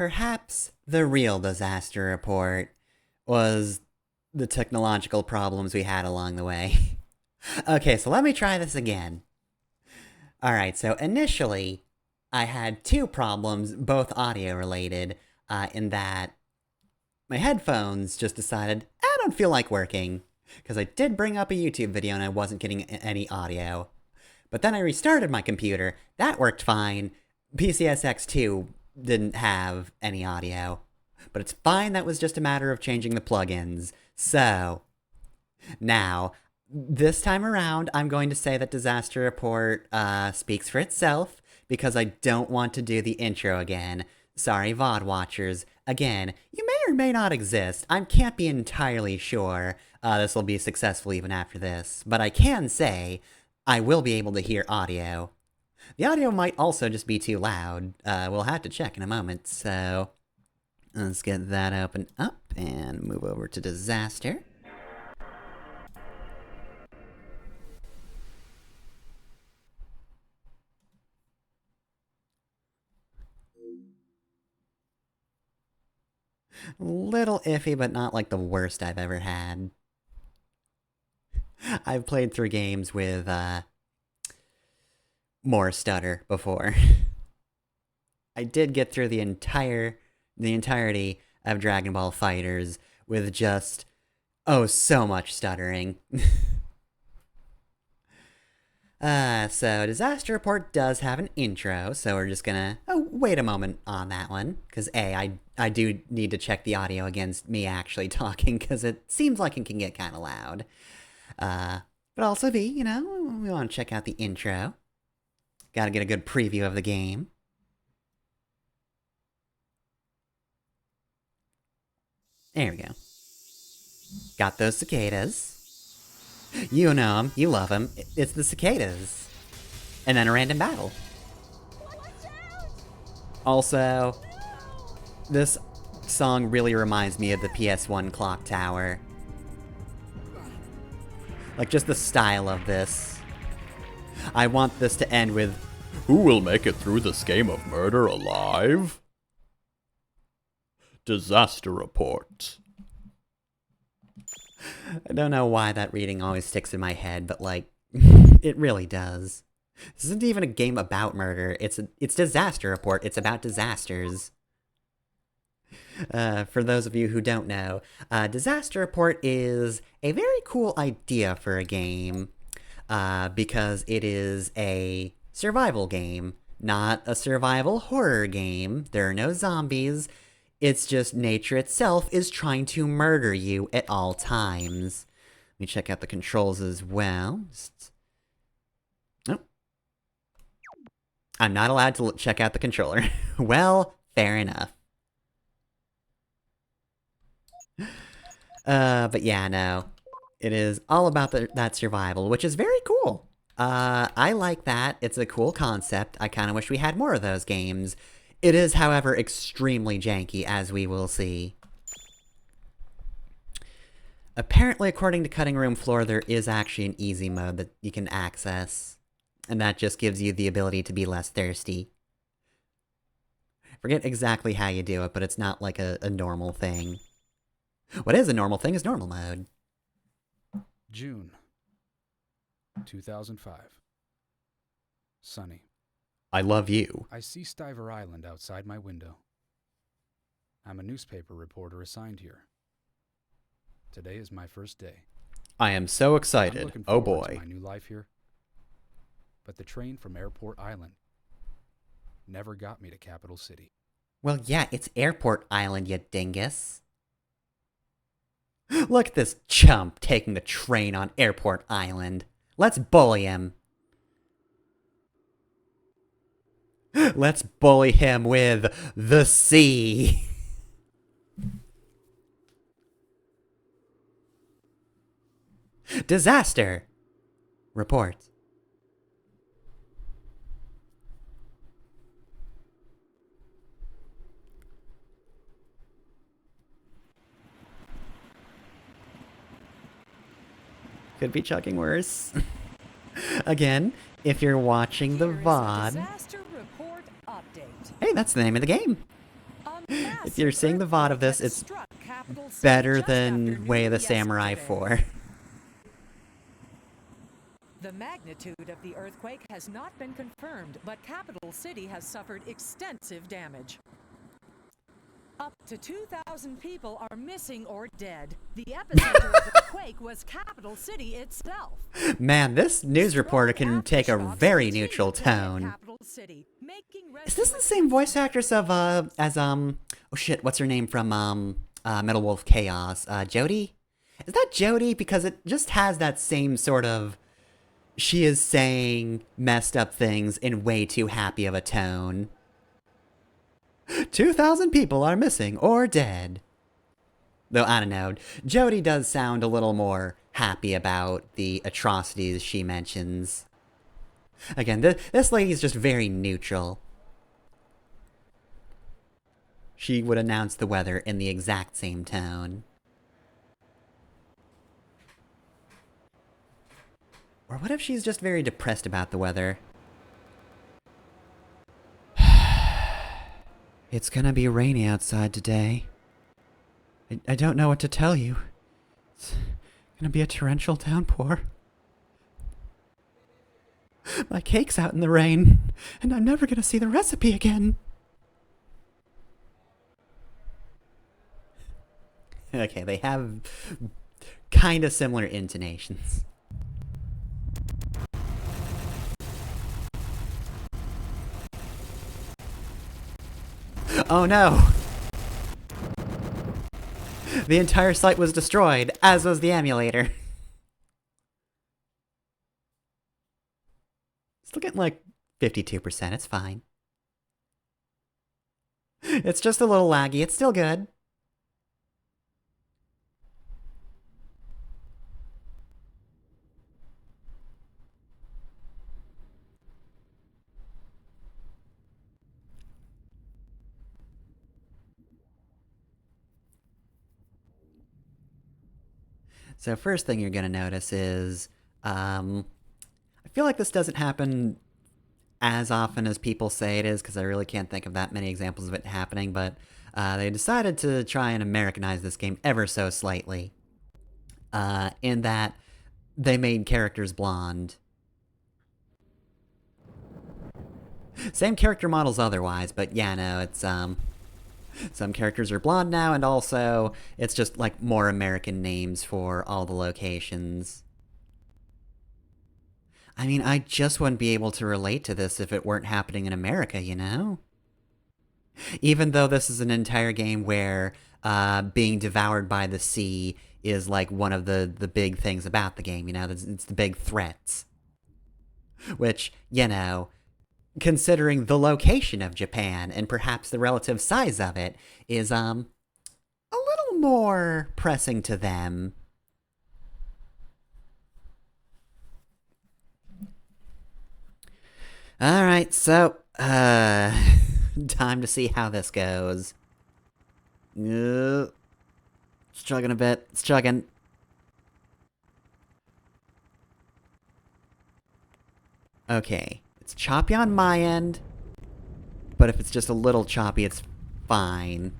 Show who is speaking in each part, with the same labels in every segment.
Speaker 1: Perhaps the real disaster report was the technological problems we had along the way. Okay, so let me try this again. Alright, so initially, I had two problems, both audio related, in that my headphones just decided, I don't feel like working. Because I did bring up a YouTube video and I wasn't getting any audio. But then I restarted my computer, that worked fine. PCSX2 didn't have any audio. But it's fine, that was just a matter of changing the plugins. So, now, this time around, I'm going to say that Disaster Report speaks for itself, because I don't want to do the intro again. Sorry, VOD watchers. Again, you may or may not exist. I can't be entirely sure this will be successful even after this. But I can say I will be able to hear audio. The audio might also just be too loud. We'll have to check in a moment, so let's get that open up and move over to Disaster. Little iffy, but not like the worst I've ever had. I've played through games with more stutter before. I did get through the entirety of Dragon Ball FighterZ with just, oh, so much stuttering. So Disaster Report does have an intro, so we're just gonna wait a moment on that one, because I do need to check the audio against me actually talking, because it seems like it can get kind of loud. But also B, you know, we want to check out the intro. Gotta get a good preview of the game. There we go. Got those cicadas. You know them, you love them. It's the cicadas. And then a random battle. Also, this song really reminds me of the PS1 clock tower. Like, just the style of this. I want this to end with, "Who will make it through this game of murder alive?" Disaster Report. I don't know why that reading always sticks in my head, but like, it really does. This isn't even a game about murder, it's Disaster Report, it's about disasters. For those of you who don't know, Disaster Report is a very cool idea for a game, because it is a survival game, not a survival horror game. There are no zombies. It's just nature itself is trying to murder you at all times. Let me check out the controls as well. Oh. I'm not allowed to check out the controller. Well, fair enough. But yeah, no. It is all about that survival, which is very cool. I like that. It's a cool concept. I kind of wish we had more of those games. It is, however, extremely janky, as we will see. Apparently, according to Cutting Room Floor, there is actually an easy mode that you can access. And that just gives you the ability to be less thirsty. Forget exactly how you do it, but it's not like a normal thing. What is a normal thing is normal mode.
Speaker 2: June 2005. Sunny.
Speaker 1: I love you.
Speaker 2: I see Stiver Island outside my window. I'm a newspaper reporter assigned here. Today is my first day.
Speaker 1: I am so
Speaker 2: I'm
Speaker 1: excited.
Speaker 2: looking
Speaker 1: Oh
Speaker 2: forward
Speaker 1: boy.
Speaker 2: to my new life here. But the train from Airport Island never got me to Capital City.
Speaker 1: Well, yeah, it's Airport Island, you dingus. Look at this chump taking the train on Airport Island. Let's bully him. Let's bully him with the sea. Disaster Report. Could be chugging worse. Again, if you're watching the
Speaker 3: Here is a
Speaker 1: VOD...
Speaker 3: disaster report update.
Speaker 1: Hey, that's the name of the game.
Speaker 3: A
Speaker 1: If you're seeing the VOD of this, it's better than Way of the Samurai 4.
Speaker 3: The magnitude of the earthquake has not been confirmed, but Capital City has suffered extensive damage. Up to 2,000 people are missing or dead. The epicenter of the quake was Capital City itself.
Speaker 1: Man, this news reporter can take a very neutral tone. Is this the same voice actress of, oh shit, what's her name from, Metal Wolf Chaos? Jodie? Is that Jodie? Because it just has that same sort of, she is saying messed up things in way too happy of a tone. 2,000 people are missing or dead. Though, I don't know, Jodie does sound a little more happy about the atrocities she mentions. Again, this lady's just very neutral. She would announce the weather in the exact same tone. Or what if she's just very depressed about the weather? It's gonna be rainy outside today. I don't know what to tell you. It's gonna be a torrential downpour. My cake's out in the rain, and I'm never gonna see the recipe again. Okay, they have kind of similar intonations. Oh no! The entire site was destroyed, as was the emulator. Still getting like 52%, it's fine. It's just a little laggy, it's still good. So first thing you're going to notice is, I feel like this doesn't happen as often as people say it is, because I really can't think of that many examples of it happening, but they decided to try and Americanize this game ever so slightly. In that they made characters blonde. Same character models otherwise, but yeah, no, it's, some characters are blonde now, and also it's just like more American names for all the locations. I mean, I just wouldn't be able to relate to this if it weren't happening in America, you know? Even though this is an entire game where being devoured by the sea is like one of the big things about the game, you know? It's the big threats. Which, you know, considering the location of Japan and perhaps the relative size of it, is a little more pressing to them. Alright, so, time to see how this goes. It's chugging a bit, it's chugging. Okay. It's choppy on my end, but if it's just a little choppy, it's fine.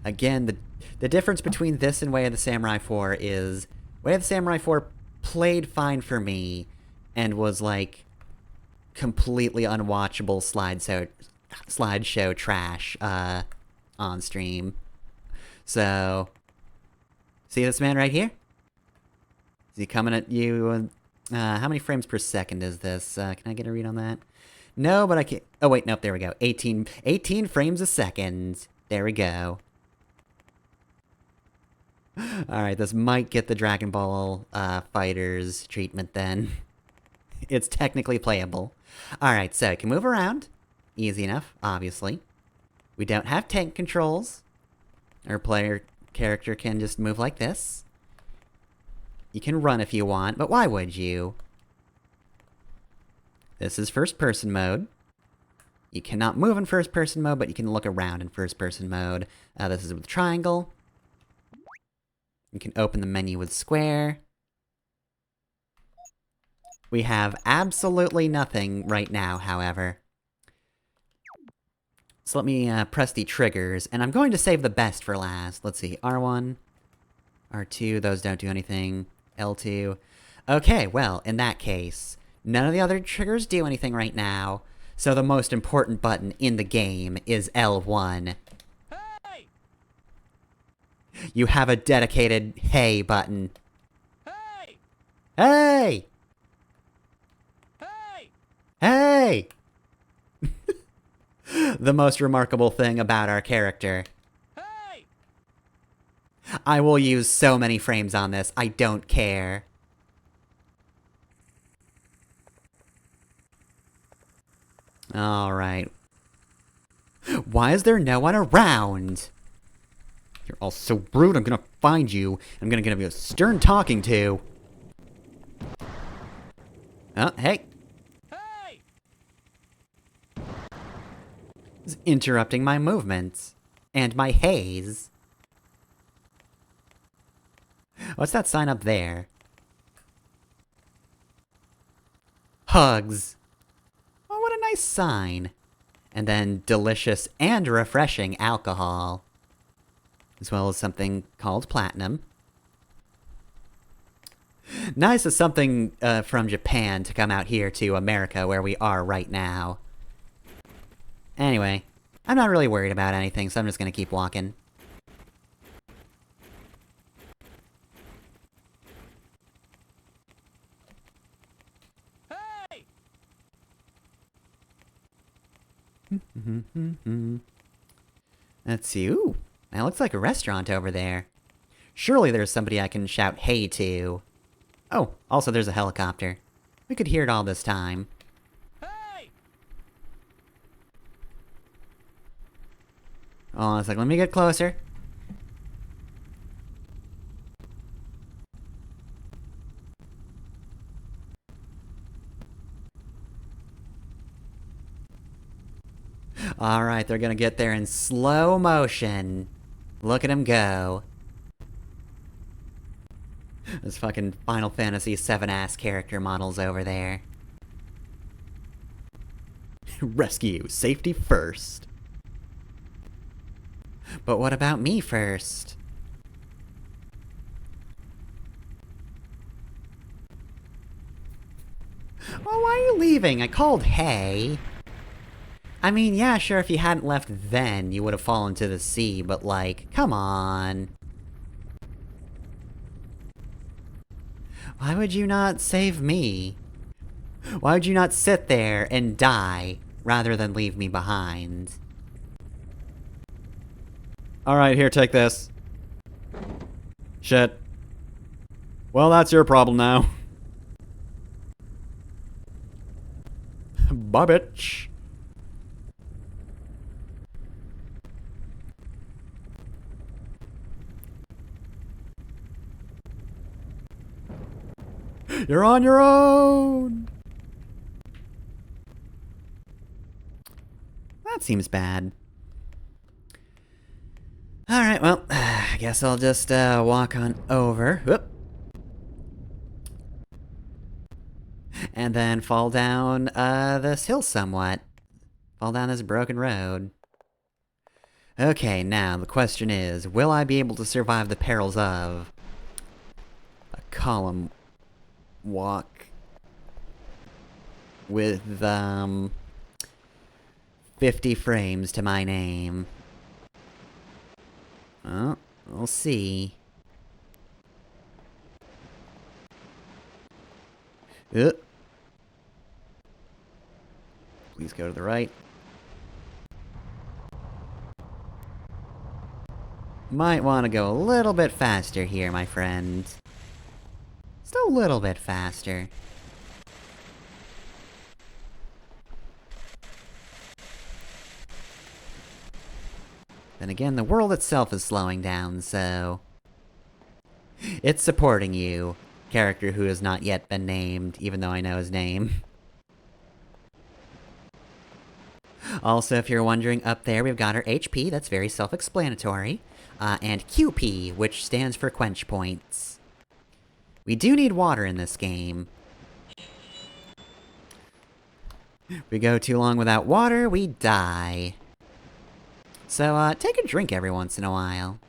Speaker 1: Again, the difference between this and Way of the Samurai 4 is Way of the Samurai 4 played fine for me and was like completely unwatchable slideshow trash on stream. So, see this man right here? Is he coming at you? How many frames per second is this? Can I get a read on that? No, but I can't. Oh, wait, nope, there we go. 18 frames a second. There we go. Alright, this might get the Dragon Ball Fighters treatment then. It's technically playable. Alright, so it can move around. Easy enough, obviously. We don't have tank controls. Our player character can just move like this. You can run if you want, but why would you? This is first-person mode. You cannot move in first-person mode, but you can look around in first-person mode. This is with triangle. You can open the menu with square. We have absolutely nothing right now, however. So let me press the triggers, and I'm going to save the best for last. Let's see, R1, R2, those don't do anything, L2. Okay, well, in that case, none of the other triggers do anything right now, so the most important button in the game is L1.
Speaker 4: Hey!
Speaker 1: You have a dedicated hey button.
Speaker 4: Hey!
Speaker 1: Hey!
Speaker 4: Hey!
Speaker 1: Hey! The most remarkable thing about our character.
Speaker 4: Hey!
Speaker 1: I will use so many frames on this, I don't care. Alright. Why is there no one around? You're all so rude, I'm gonna find you. I'm gonna give you a stern talking to. Oh, hey.
Speaker 4: Hey!
Speaker 1: It's interrupting my movements. And my haze. What's that sign up there? Hugs. Oh, what a nice sign. And then delicious and refreshing alcohol. As well as something called platinum. Nice of something from Japan to come out here to America where we are right now. Anyway, I'm not really worried about anything, so I'm just gonna keep walking.
Speaker 4: Hey!
Speaker 1: Let's see. Ooh, that looks like a restaurant over there. Surely there's somebody I can shout hey to. Oh, also there's a helicopter. We could hear it all this time.
Speaker 4: Hey!
Speaker 1: Oh, it's like, let me get closer. Alright, they're gonna get there in slow motion. Look at him go. Those fucking Final Fantasy VII ass character models over there. Rescue, safety first. But what about me first? Oh, why are you leaving? I called hey. I mean, yeah, sure, if you hadn't left then, you would have fallen to the sea, but like, come on. Why would you not save me? Why would you not sit there and die, rather than leave me behind? Alright, here, take this. Shit. Well, that's your problem now. Bye, bitch. You're on your own! That seems bad. Alright, well, I guess I'll just walk on over. Whoop. And then fall down this hill somewhat. Fall down this broken road. Okay, now the question is, will I be able to survive the perils of a column walk with 50 frames to my name? Well, we'll see. Please go to the right. Might want to go a little bit faster here, my friend. Just a little bit faster. Then again, the world itself is slowing down, so... it's supporting you, character who has not yet been named, even though I know his name. Also, if you're wondering, up there we've got our HP, that's very self-explanatory. And QP, which stands for quench points. We do need water in this game. We go too long without water, we die. So, take a drink every once in a while.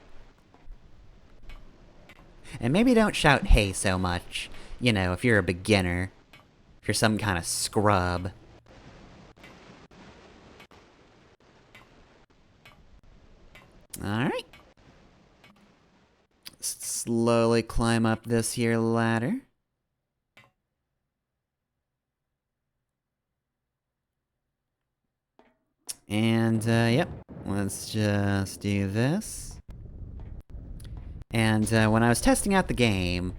Speaker 1: And maybe don't shout hey so much. You know, if you're a beginner. If you're some kind of scrub. Alright. Slowly climb up this here ladder. And, yep. Let's just do this. And, when I was testing out the game,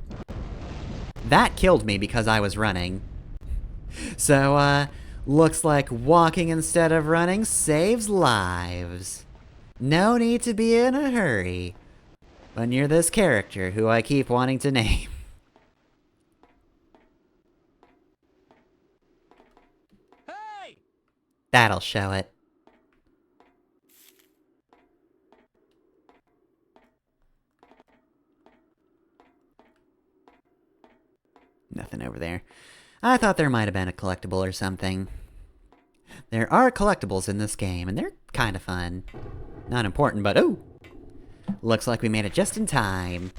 Speaker 1: that killed me because I was running. So, looks like walking instead of running saves lives. No need to be in a hurry when you're this character who I keep wanting to name.
Speaker 4: Hey!
Speaker 1: That'll show it. Nothing over there. I thought there might have been a collectible or something. There are collectibles in this game, and they're kind of fun. Not important, but ooh! Looks like we made it just in time.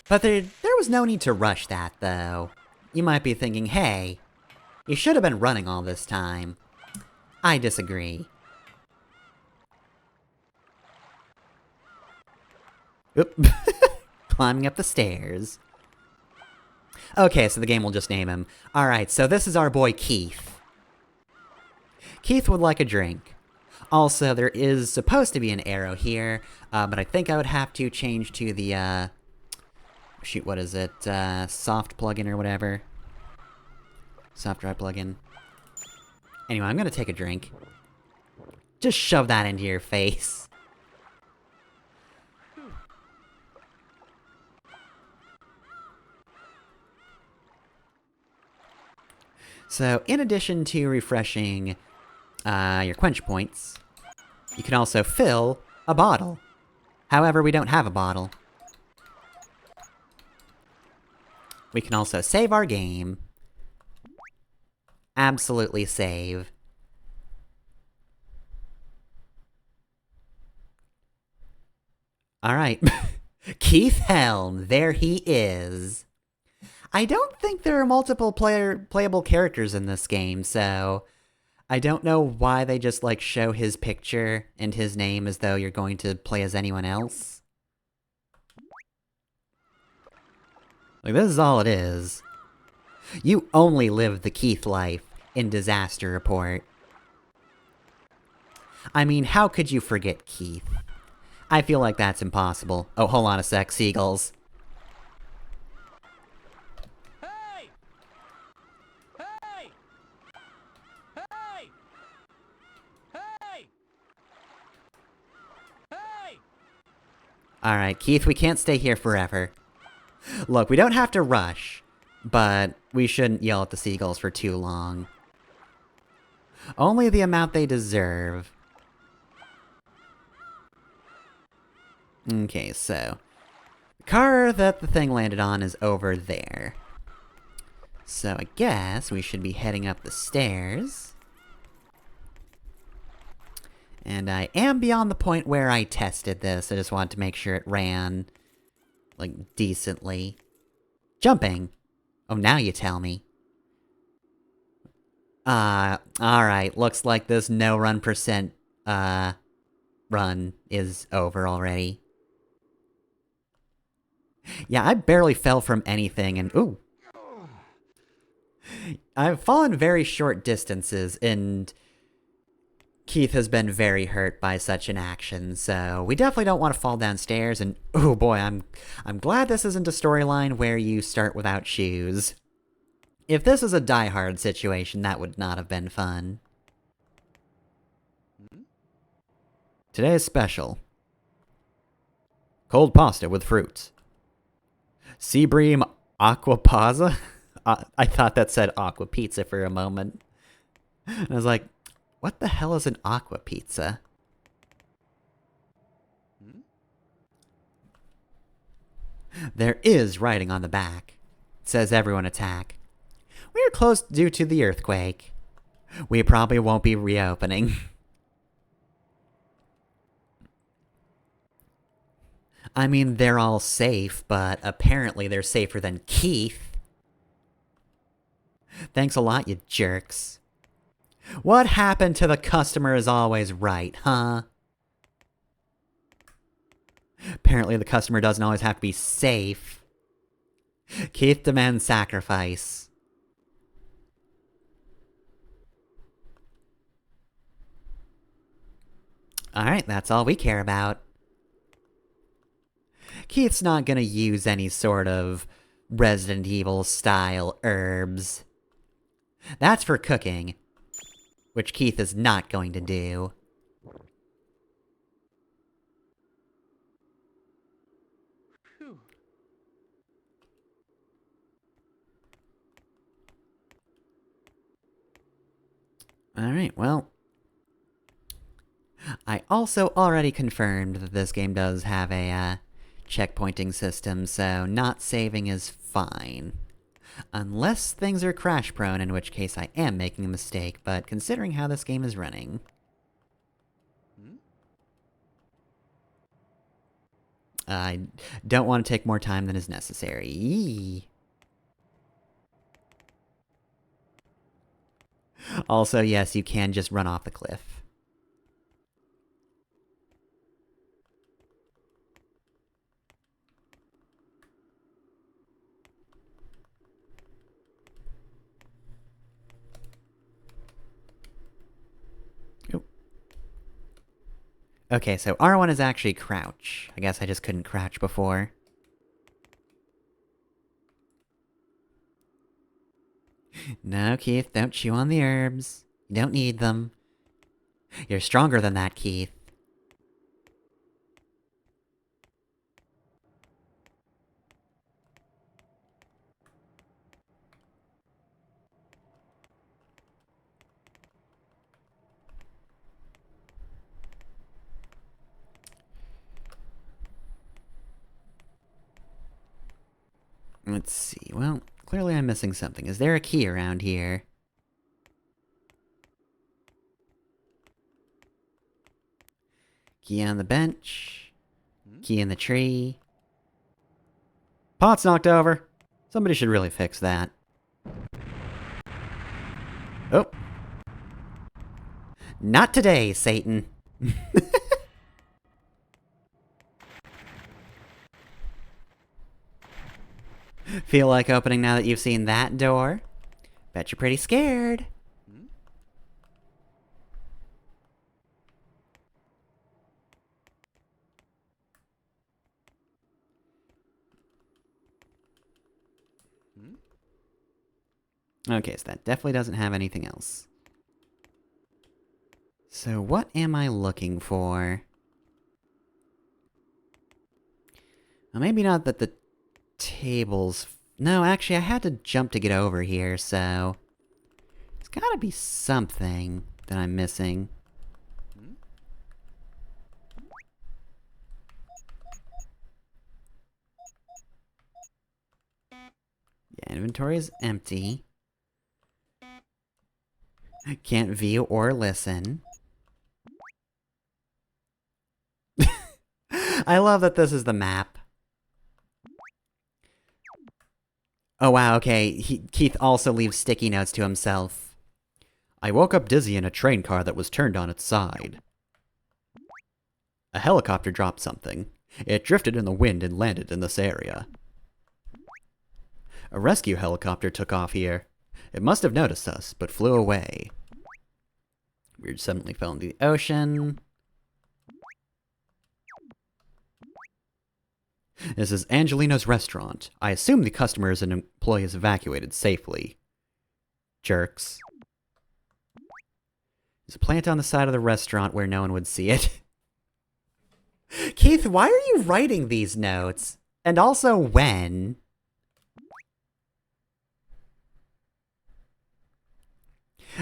Speaker 1: But there was no need to rush that, though. You might be thinking, hey, you should have been running all this time. I disagree. Oop. Climbing up the stairs. Okay, so the game will just name him. Alright, so this is our boy Keith. Keith would like a drink. Also, there is supposed to be an arrow here, but I think I would have to change to the, shoot, what is it? Soft plugin or whatever. Soft drive plugin. Anyway, I'm gonna take a drink. Just shove that into your face. So, in addition to refreshing your quench points, you can also fill a bottle. However, we don't have a bottle. We can also save our game. Absolutely save. Alright. Keith Helm, there he is. I don't think there are multiple playable characters in this game, so I don't know why they just, like, show his picture and his name as though you're going to play as anyone else. Like, this is all it is. You only live the Keith life in Disaster Report. I mean, how could you forget Keith? I feel like that's impossible. Oh, hold on a sec, seagulls.
Speaker 4: Hey! Hey! Hey! Hey! Hey!
Speaker 1: Alright, Keith, we can't stay here forever. Look, we don't have to rush, but we shouldn't yell at the seagulls for too long. Only the amount they deserve. Okay, so the car that the thing landed on is over there. So I guess we should be heading up the stairs. And I am beyond the point where I tested this. I just wanted to make sure it ran, like, decently. Jumping. Oh, now you tell me. Alright. Looks like this no run percent, run is over already. Yeah, I barely fell from anything, and ooh. I've fallen very short distances, and Keith has been very hurt by such an action, so we definitely don't want to fall downstairs, and oh boy, I'm glad this isn't a storyline where you start without shoes. If this was a Die Hard situation, that would not have been fun. Today's special. Cold pasta with fruits. Seabream Aquapazza? I thought that said Aqua Pizza for a moment. And I was like, what the hell is an Aqua Pizza? There is writing on the back. It says everyone attack. We are closed due to the earthquake. We probably won't be reopening. I mean, they're all safe, but apparently they're safer than Keith. Thanks a lot, you jerks. What happened to the customer is always right, huh? Apparently the customer doesn't always have to be safe. Keith demands sacrifice. Alright, that's all we care about. Keith's not gonna use any sort of Resident Evil style herbs. That's for cooking, which Keith is not going to do.
Speaker 4: Phew.
Speaker 1: Alright, well. I also already confirmed that this game does have a, checkpointing system, so not saving is fine. Unless things are crash-prone, in which case I am making a mistake, but considering how this game is running... I don't want to take more time than is necessary. Yee. Also, yes, you can just run off the cliff. Oop. Okay, so R1 is actually crouch. I guess I just couldn't crouch before. No, Keith, don't chew on the herbs. You don't need them. You're stronger than that, Keith. Let's see, well, clearly I'm missing something. Is there a key around here? Key on the bench. Key in the tree. Pot's knocked over. Somebody should really fix that. Oh. Not today, Satan. Feel like opening now that you've seen that door? Bet you're pretty scared. Okay, so that definitely doesn't have anything else. So what am I looking for? Well, maybe not that the tables... No, actually, I had to jump to get over here, so... There's gotta be something that I'm missing. Yeah, inventory is empty. Can't view or listen. I love that this is the map. Oh wow, okay, Keith also leaves sticky notes to himself. I woke up dizzy in a train car that was turned on its side. A helicopter dropped something. It drifted in the wind and landed in this area. A rescue helicopter took off here. It must have noticed us, but flew away. We suddenly fell into the ocean. This is Angelino's restaurant. I assume the customers and employees evacuated safely. Jerks. There's a plant on the side of the restaurant where no one would see it. Keith, why are you writing these notes? And also when?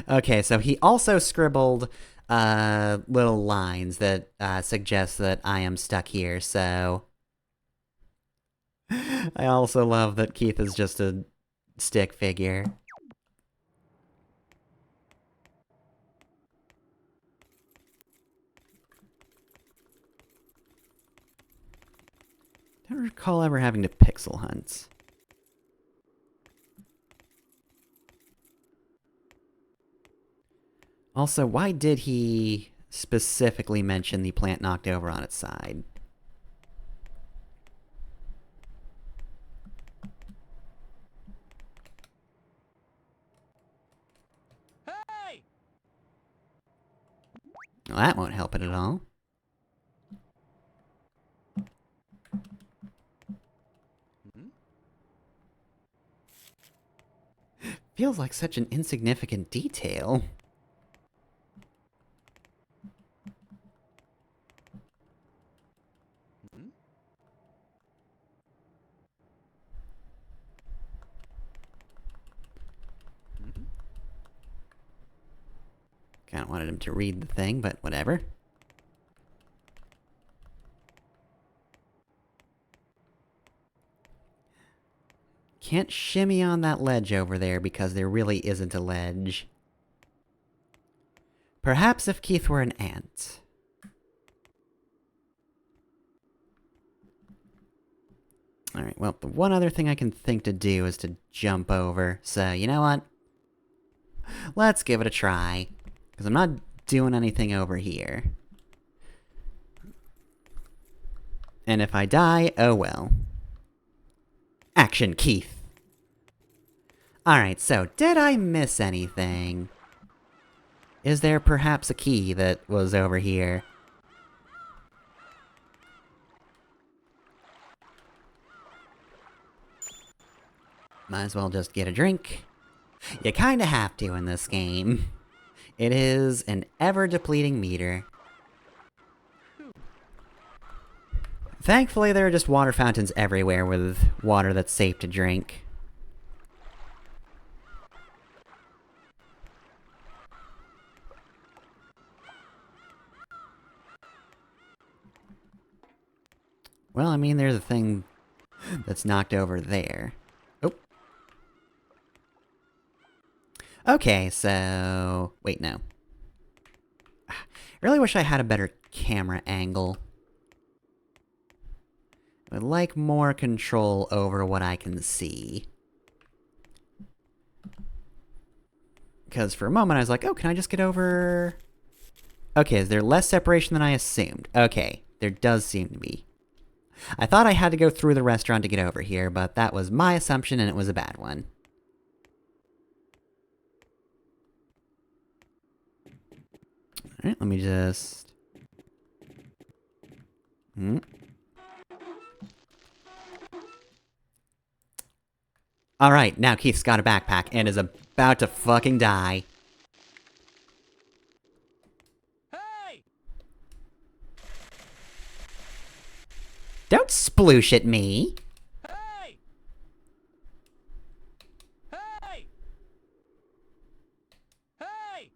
Speaker 1: Okay, so he also scribbled little lines that suggest that I am stuck here, so... I also love that Keith is just a stick figure. don't recall ever having to pixel hunt. Also, why did he specifically mention the plant knocked over on its side?
Speaker 4: Hey!
Speaker 1: Well, that won't help it at all. Feels like such an insignificant detail. Kinda wanted him to read the thing, but whatever. Can't shimmy on that ledge over there because there really isn't a ledge. Perhaps if Keith were an ant. Alright, well, the one other thing I can think to do is to jump over. So, you know what? Let's give it a try. Because I'm not doing anything over here. And if I die, oh well. Action, Keith! Alright, so, did I miss anything? Is there perhaps a key that was over here? Might as well just get a drink. You kinda have to in this game. It is an ever-depleting meter. Thankfully, there are just water fountains everywhere with water that's safe to drink. Well, I mean, there's a thing that's knocked over there. Oh. Okay, so... Wait, no. I really wish I had a better camera angle. I would like more control over what I can see. Because for a moment I was like, oh, can I just get over... Okay, is there less separation than I assumed? Okay, there does seem to be. I thought I had to go through the restaurant to get over here, but that was my assumption and it was a bad one. Alright, let me just... Alright, now Keith's got a backpack and is about to fucking die.
Speaker 4: Hey!
Speaker 1: Don't sploosh at me!
Speaker 4: Hey! Hey! Hey!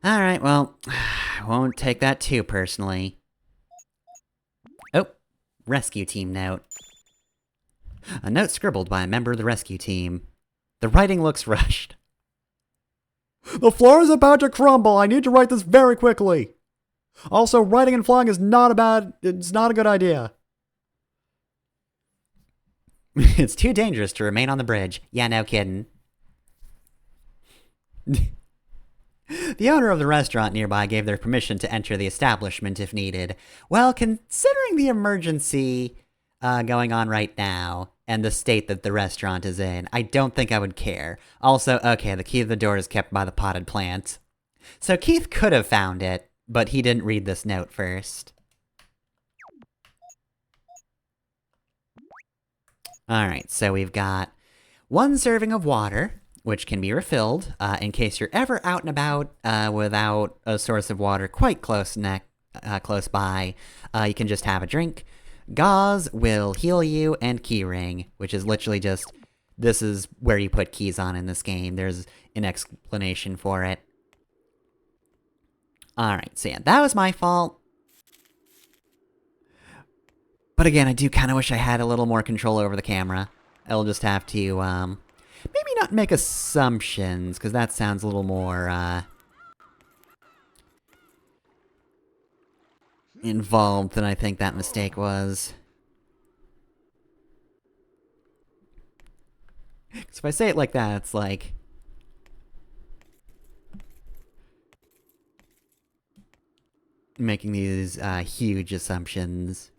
Speaker 1: Alright, well, I won't take that too personally. Oh, rescue team note. A note scribbled by a member of the rescue team. The writing looks rushed. The floor is about to crumble. I need to write this very quickly. Also, writing and flying is it's not a good idea. It's too dangerous to remain on the bridge. Yeah, no kidding. The owner of the restaurant nearby gave their permission to enter the establishment if needed. Well, considering the emergency going on right now, and the state that the restaurant is in, I don't think I would care. Also, okay, the key to the door is kept by the potted plant. So Keith could have found it, but he didn't read this note first. Alright, so we've got one serving of water, which can be refilled, in case you're ever out and about without a source of water quite close by. You can just have a drink. Gauze will heal you, and keyring, which is literally just, this is where you put keys on in this game. There's an explanation for it. Alright, so yeah, that was my fault. But again, I do kind of wish I had a little more control over the camera. I'll just have to, maybe not make assumptions, because that sounds a little more, involved than I think that mistake was. Because if I say it like that, it's like... making these huge assumptions.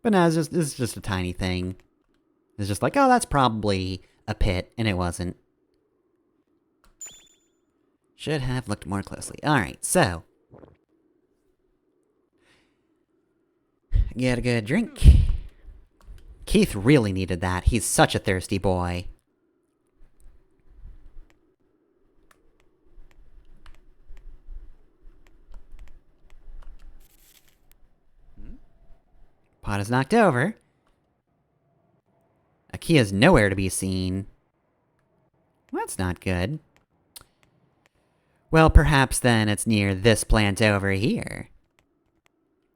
Speaker 1: But no, it's just a tiny thing. It's just like, oh, that's probably a pit, and it wasn't. Should have looked more closely. Alright, so. Get a good drink. Keith really needed that. He's such a thirsty boy. Pot is knocked over. A key is nowhere to be seen. Well, that's not good. Well, perhaps then it's near this plant over here.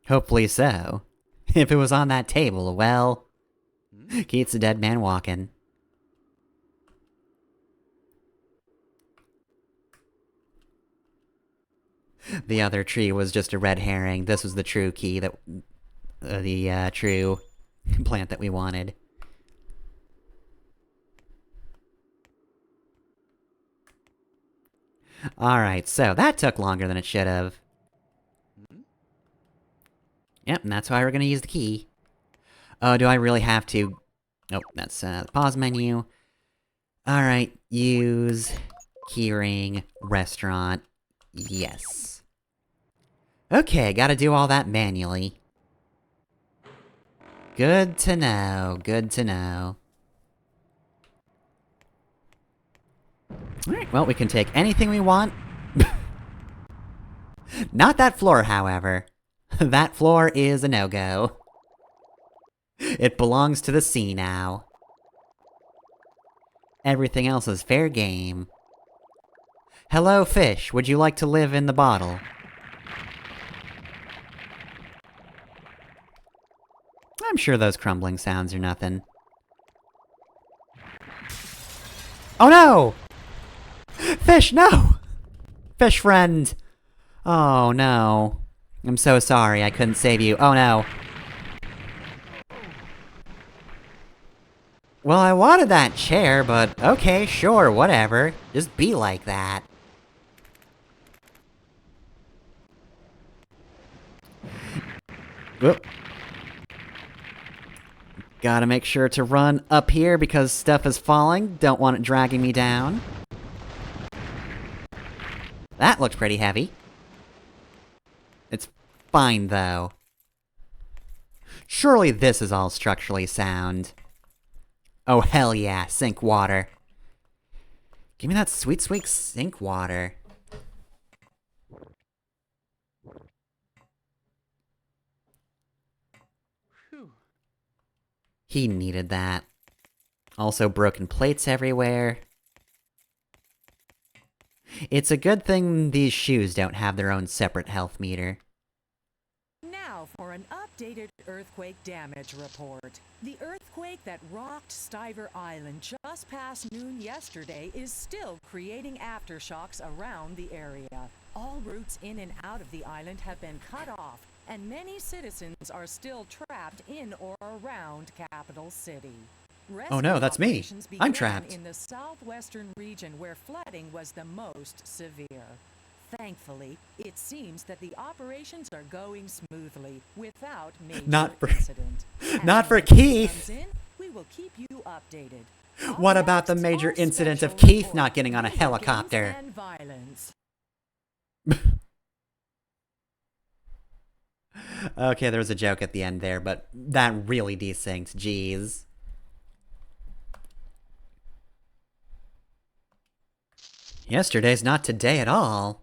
Speaker 1: Hopefully so. If it was on that table, well... Keith's a dead man walking. The other tree was just a red herring. This was the true key that... the true plant that we wanted. Alright, so that took longer than it should have. Yep, and that's why we're gonna use the key. Oh, do I really have to... Nope, that's the pause menu. Alright, use keyring restaurant. Yes. Okay, gotta do all that manually. Good to know, good to know. Alright, well, we can take anything we want. Not that floor, however. That floor is a no-go. It belongs to the sea now. Everything else is fair game. Hello, fish. Would you like to live in the bottle? I'm sure those crumbling sounds are nothing. Oh no! Fish, no! Fish friend! Oh no. I'm so sorry, I couldn't save you. Oh no. Well, I wanted that chair, but okay, sure, whatever. Just be like that. Whoop. Gotta make sure to run up here because stuff is falling. Don't want it dragging me down. That looked pretty heavy. It's fine, though. Surely this is all structurally sound. Oh, hell yeah, sink water. Give me that sweet, sweet sink water. He needed that. Also broken plates everywhere. It's a good thing these shoes don't have their own separate health meter.
Speaker 3: Now for an updated earthquake damage report. The earthquake that rocked Stiver Island just past noon yesterday is still creating aftershocks around the area. All routes in and out of the island have been cut off, and many citizens are still trapped in or around Capital City.
Speaker 1: Oh no, that's me.
Speaker 3: Rescue
Speaker 1: I'm
Speaker 3: operations
Speaker 1: trapped.
Speaker 3: began in the southwestern region where flooding was the most severe. Thankfully, it seems that the operations are going smoothly without major
Speaker 1: Not for-
Speaker 3: incident.
Speaker 1: not
Speaker 3: As
Speaker 1: for
Speaker 3: the news
Speaker 1: Keith.
Speaker 3: comes in, we will keep you updated.
Speaker 1: What
Speaker 3: Up
Speaker 1: about the
Speaker 3: next,
Speaker 1: major
Speaker 3: our
Speaker 1: incident of
Speaker 3: special
Speaker 1: Keith
Speaker 3: report,
Speaker 1: not getting on a
Speaker 3: video games
Speaker 1: helicopter?
Speaker 3: and violence.
Speaker 1: Okay, there was a joke at the end there, but that really desynced, jeez. Yesterday's not today at all.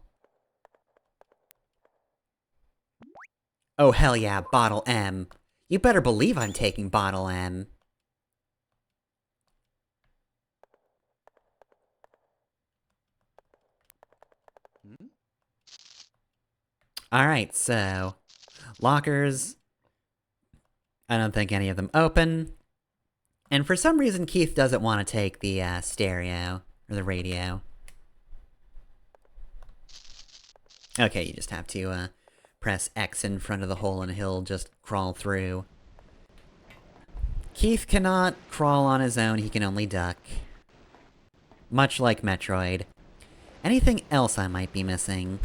Speaker 1: Oh hell yeah, Bottle M. You better believe I'm taking Bottle M. Alright, so... lockers. I don't think any of them open. And for some reason, Keith doesn't want to take the stereo, or the radio. Okay, you just have to press X in front of the hole and he'll just crawl through. Keith cannot crawl on his own, he can only duck. Much like Metroid. Anything else I might be missing?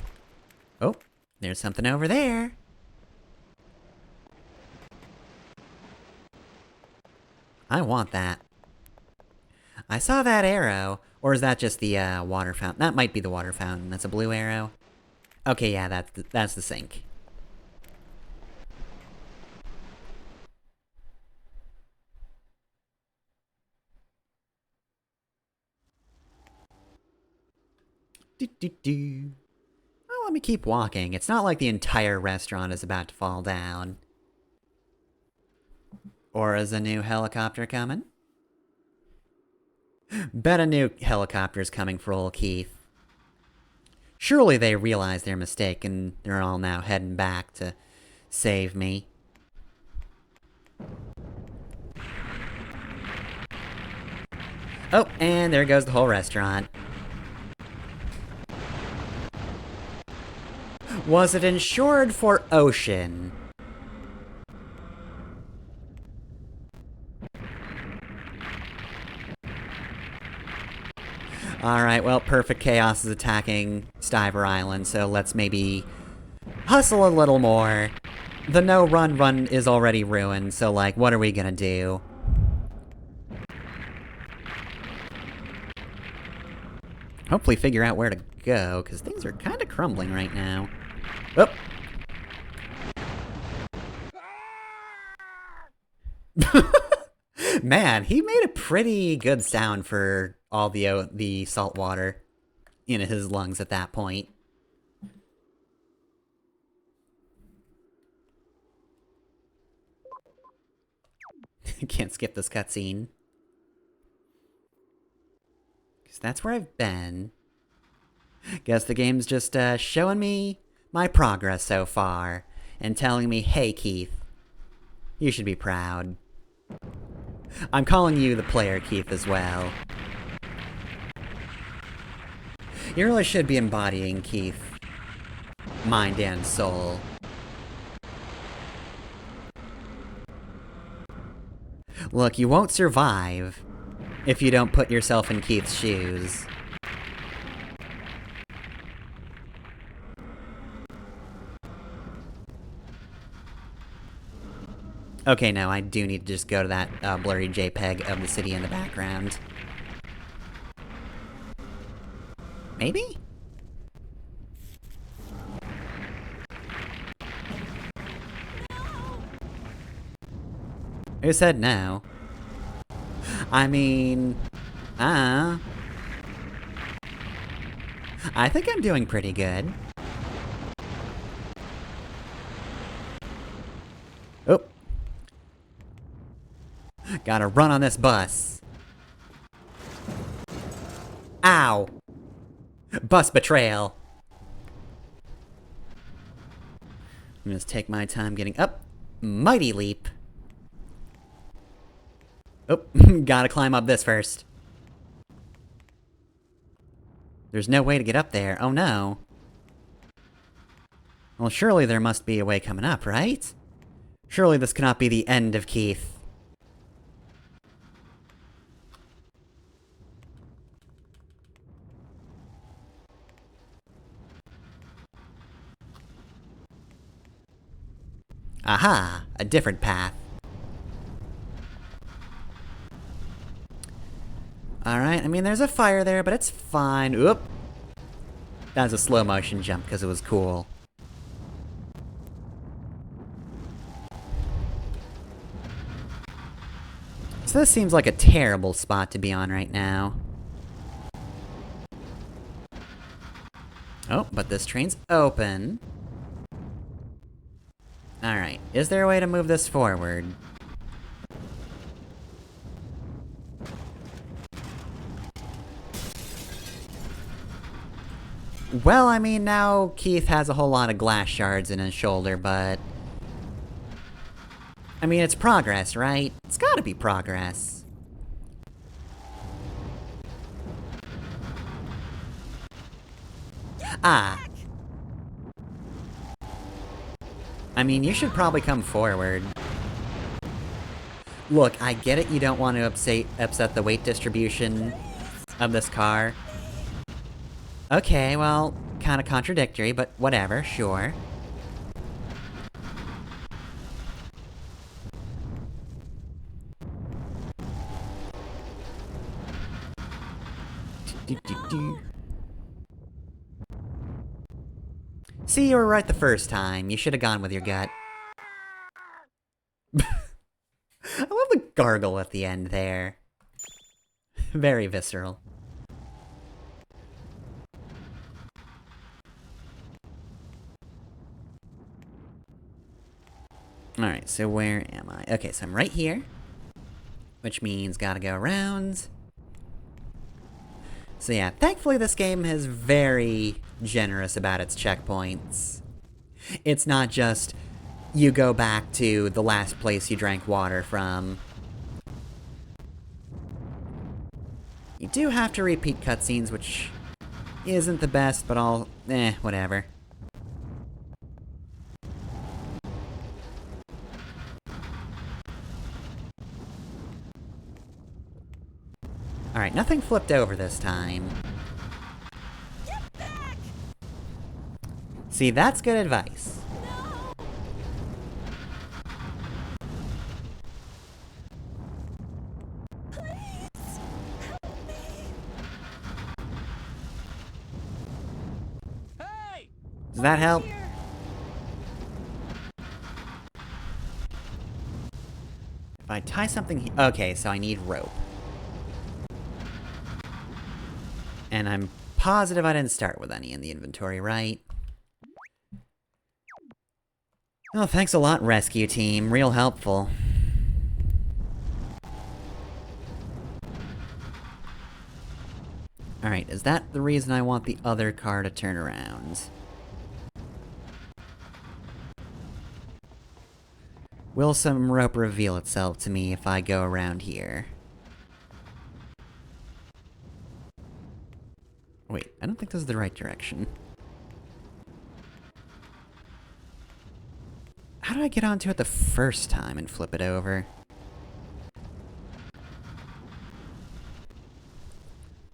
Speaker 1: Oh, there's something over there. I want that. I saw that arrow. Or is that just the water fountain? That might be the water fountain. That's a blue arrow. Okay, yeah, that's the sink. Well, let me keep walking. It's not like the entire restaurant is about to fall down. Or is a new helicopter coming? Bet a new helicopter's coming for old Keith. Surely they realize their mistake and they're all now heading back to save me. Oh, and there goes the whole restaurant. Was it insured for ocean? Alright, well, Perfect Chaos is attacking Stiver Island, so let's maybe hustle a little more. The no-run run is already ruined, so, like, what are we gonna do? Hopefully figure out where to go, because things are kind of crumbling right now. Oh! Man, he made a pretty good sound for all the salt water in his lungs at that point. Can't skip this cutscene. Because that's where I've been. Guess the game's just showing me my progress so far. And telling me, hey Keith, you should be proud. I'm calling you the player, Keith, as well. You really should be embodying Keith. Mind and soul. Look, you won't survive if you don't put yourself in Keith's shoes. Okay, now I do need to just go to that blurry JPEG of the city in the background. Maybe? Who said no? I mean... I think I'm doing pretty good. Oh. Gotta run on this bus. Ow! Bus betrayal. I'm gonna just take my time getting up. Mighty leap. Oh, gotta climb up this first. There's no way to get up there. Oh no. Well, surely there must be a way coming up, right? Surely this cannot be the end of Keith. Aha! A different path. Alright, I mean, there's a fire there, but it's fine. Oop! That was a slow motion jump because it was cool. So this seems like a terrible spot to be on right now. Oh, but this train's open. Alright, is there a way to move this forward? Well, I mean, now Keith has a whole lot of glass shards in his shoulder, but... I mean, it's progress, right? It's gotta be progress. Ah. I mean, you should probably come forward. Look, I get it you don't want to upset the weight distribution of this car. Okay, well, kinda contradictory, but whatever, sure. See, you were right the first time. You should have gone with your gut. I love the gargle at the end there. Very visceral. Alright, so where am I? Okay, so I'm right here. Which means gotta go around. So yeah, thankfully this game is very generous about its checkpoints. It's not just, you go back to the last place you drank water from. You do have to repeat cutscenes, which isn't the best, but whatever. Alright, nothing flipped over this time.
Speaker 3: Get back!
Speaker 1: See, that's good advice.
Speaker 4: Hey!
Speaker 1: Does that help? If I tie something okay, so I need rope. And I'm positive I didn't start with any in the inventory, right? Oh, thanks a lot, rescue team. Real helpful. Alright, is that the reason I want the other car to turn around? Will some rope reveal itself to me if I go around here? Wait, I don't think this is the right direction. How did I get onto it the first time and flip it over?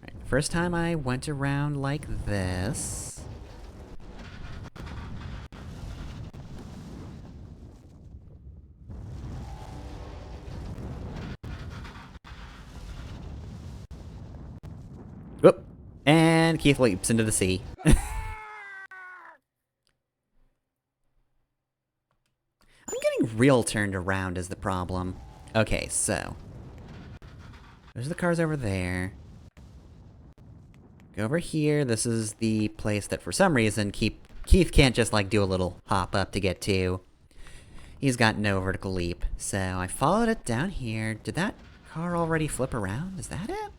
Speaker 1: Right, first time I went around like this. Whoop! And Keith leaps into the sea. I'm getting real turned around is the problem. Okay, so. There's the cars over there. Go over here. This is the place that for some reason Keith can't just like do a little hop up to get to. He's got no vertical leap. So I followed it down here. Did that car already flip around? Is that it?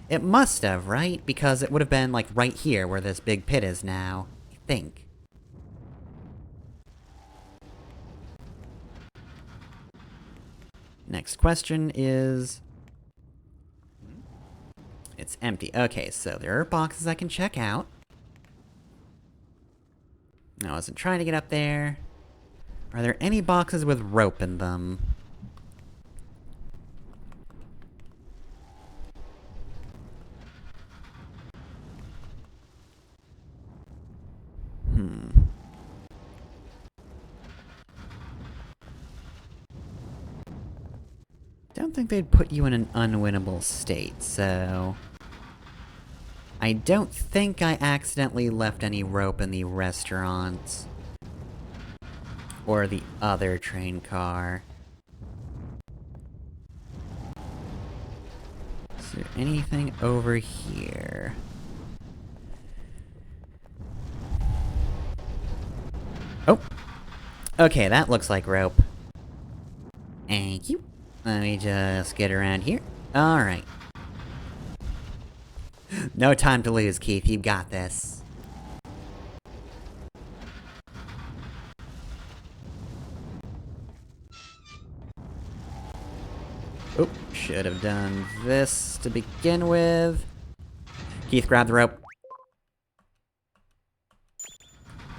Speaker 1: It must have, right? Because it would have been, like, right here where this big pit is now. I think. Next question is... It's empty. Okay, so there are boxes I can check out. I wasn't trying to get up there. Are there any boxes with rope in them? Don't think they'd put you in an unwinnable state, so... I don't think I accidentally left any rope in the restaurant. Or the other train car. Is there anything over here? Oh! Okay, that looks like rope. Thank you. Let me just get around here. Alright. No time to lose, Keith. You've got this. Oop, should have done this to begin with. Keith, grab the rope.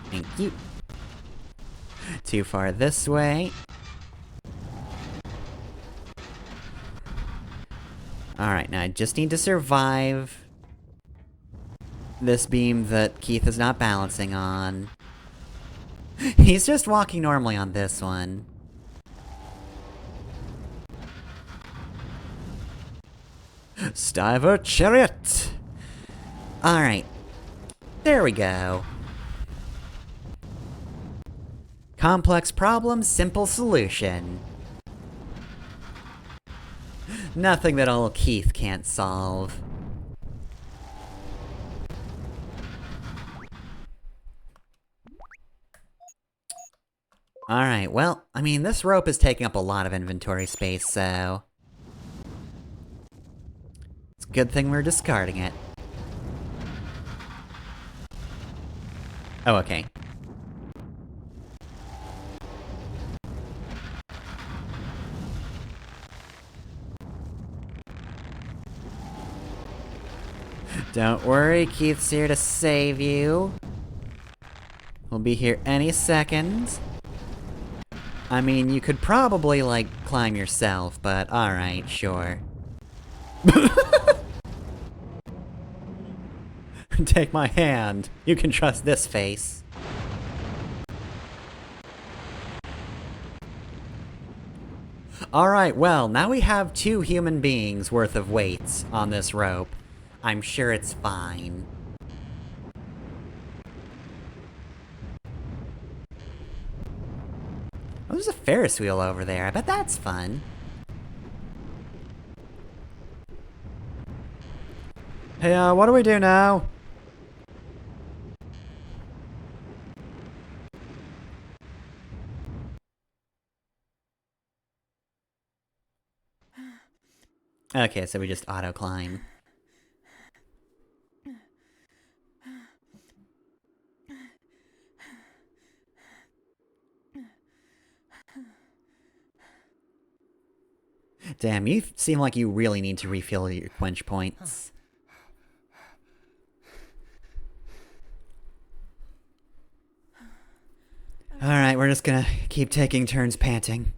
Speaker 1: Thank you. Too far this way. Alright, now I just need to survive this beam that Keith is not balancing on. He's just walking normally on this one. Stiver Chariot! Alright. There we go. Complex problem, simple solution. Nothing that old Keith can't solve. Alright, well, I mean, this rope is taking up a lot of inventory space, so... it's a good thing we're discarding it. Oh, okay. Don't worry, Keith's here to save you. He'll be here any second. I mean, you could probably, like, climb yourself, but alright, sure. Take my hand. You can trust this face. Alright, well, now we have 2 human beings worth of weights on this rope. I'm sure it's fine. Oh, there's a Ferris wheel over there. I bet that's fun. Hey, what do we do now? Okay, so we just auto-climb. Damn, you seem like you really need to refill your quench points. Alright, we're just gonna keep taking turns panting.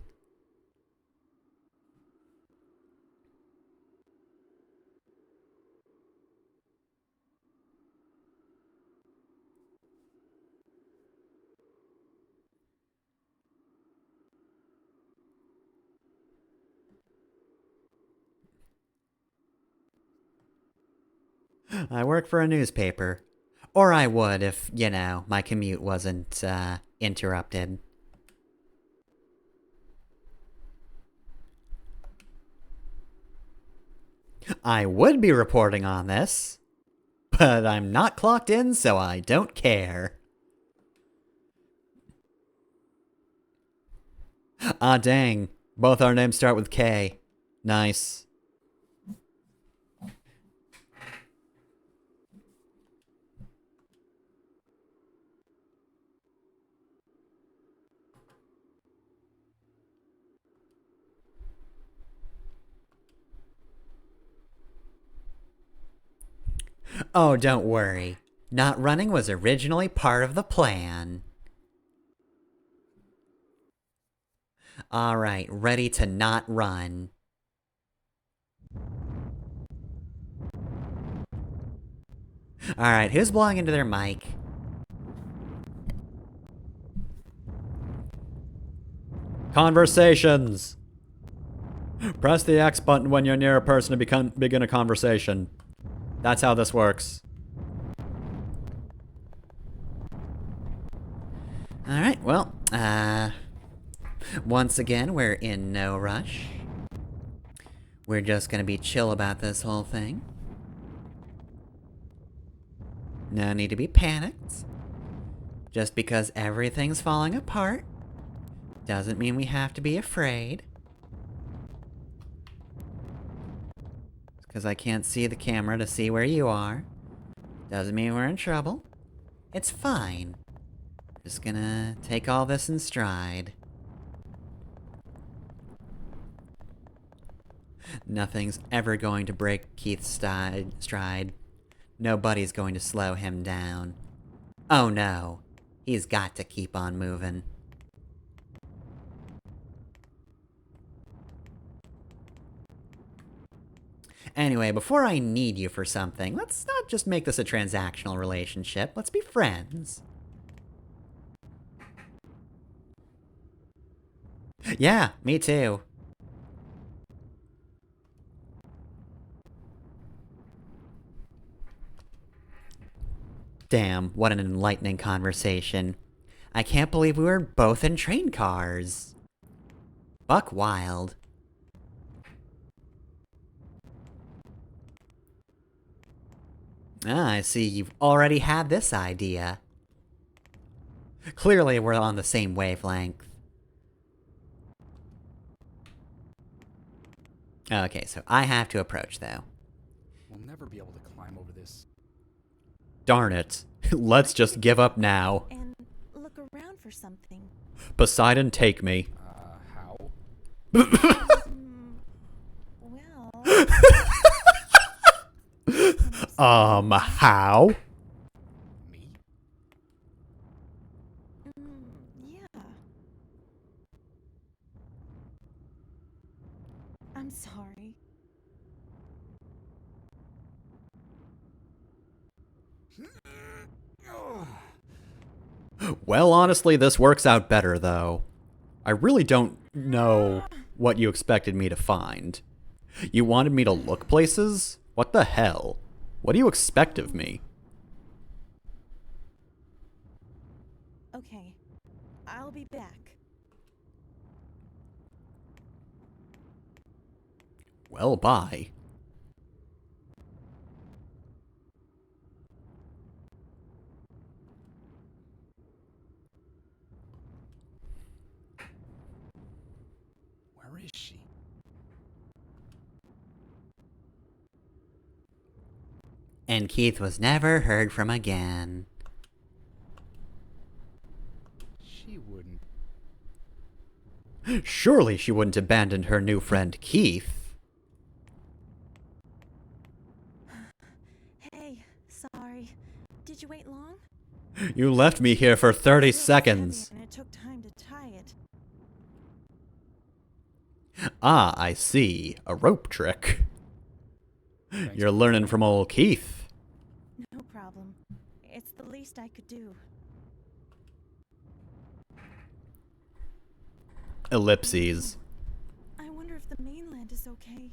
Speaker 1: I work for a newspaper. Or I would if, you know, my commute wasn't, interrupted. I would be reporting on this, but I'm not clocked in, so I don't care. Ah, dang. Both our names start with K. Nice. Oh, don't worry. Not running was originally part of the plan. Alright, ready to not run. Alright, who's blowing into their mic? Conversations! Press the X button when you're near a person to begin a conversation. That's how this works. Alright, well, once again, we're in no rush. We're just gonna be chill about this whole thing. No need to be panicked. Just because everything's falling apart doesn't mean we have to be afraid. Because I can't see the camera to see where you are doesn't mean we're in trouble. It's fine. Just gonna take all this in stride. Nothing's ever going to break Keith's stride. Nobody's going to slow him down. Oh no. He's got to keep on moving. Anyway, before I need you for something, let's not just make this a transactional relationship. Let's be friends. Yeah, me too. Damn, what an enlightening conversation. I can't believe we were both in train cars. Buck wild. Ah, I see you've already had this idea. Clearly we're on the same wavelength. Okay, so I have to approach, though.
Speaker 2: We'll never be able to climb over this.
Speaker 1: Darn it. Let's just give up now.
Speaker 5: And look around for something.
Speaker 1: Poseidon, take me.
Speaker 2: How?
Speaker 5: Well,
Speaker 1: How?
Speaker 2: Me?
Speaker 5: yeah. I'm sorry.
Speaker 1: Well, honestly, this works out better, though. I really don't know what you expected me to find. You wanted me to look places? What the hell? What do you expect of me?
Speaker 5: Okay, I'll be back.
Speaker 1: Well, bye.
Speaker 2: Where is she?
Speaker 1: And Keith was never heard from again.
Speaker 2: She wouldn't.
Speaker 1: Surely she wouldn't abandon her new friend Keith.
Speaker 5: Hey, sorry. Did you wait long?
Speaker 1: You left me here for 30
Speaker 5: It was
Speaker 1: seconds.
Speaker 5: heavy and it took time to tie it.
Speaker 1: Ah, I see. A rope trick.
Speaker 2: Thanks
Speaker 1: You're
Speaker 2: for-
Speaker 1: learning from old Keith.
Speaker 5: No problem. It's the least I could do.
Speaker 1: Ellipses.
Speaker 5: I wonder if the mainland is okay.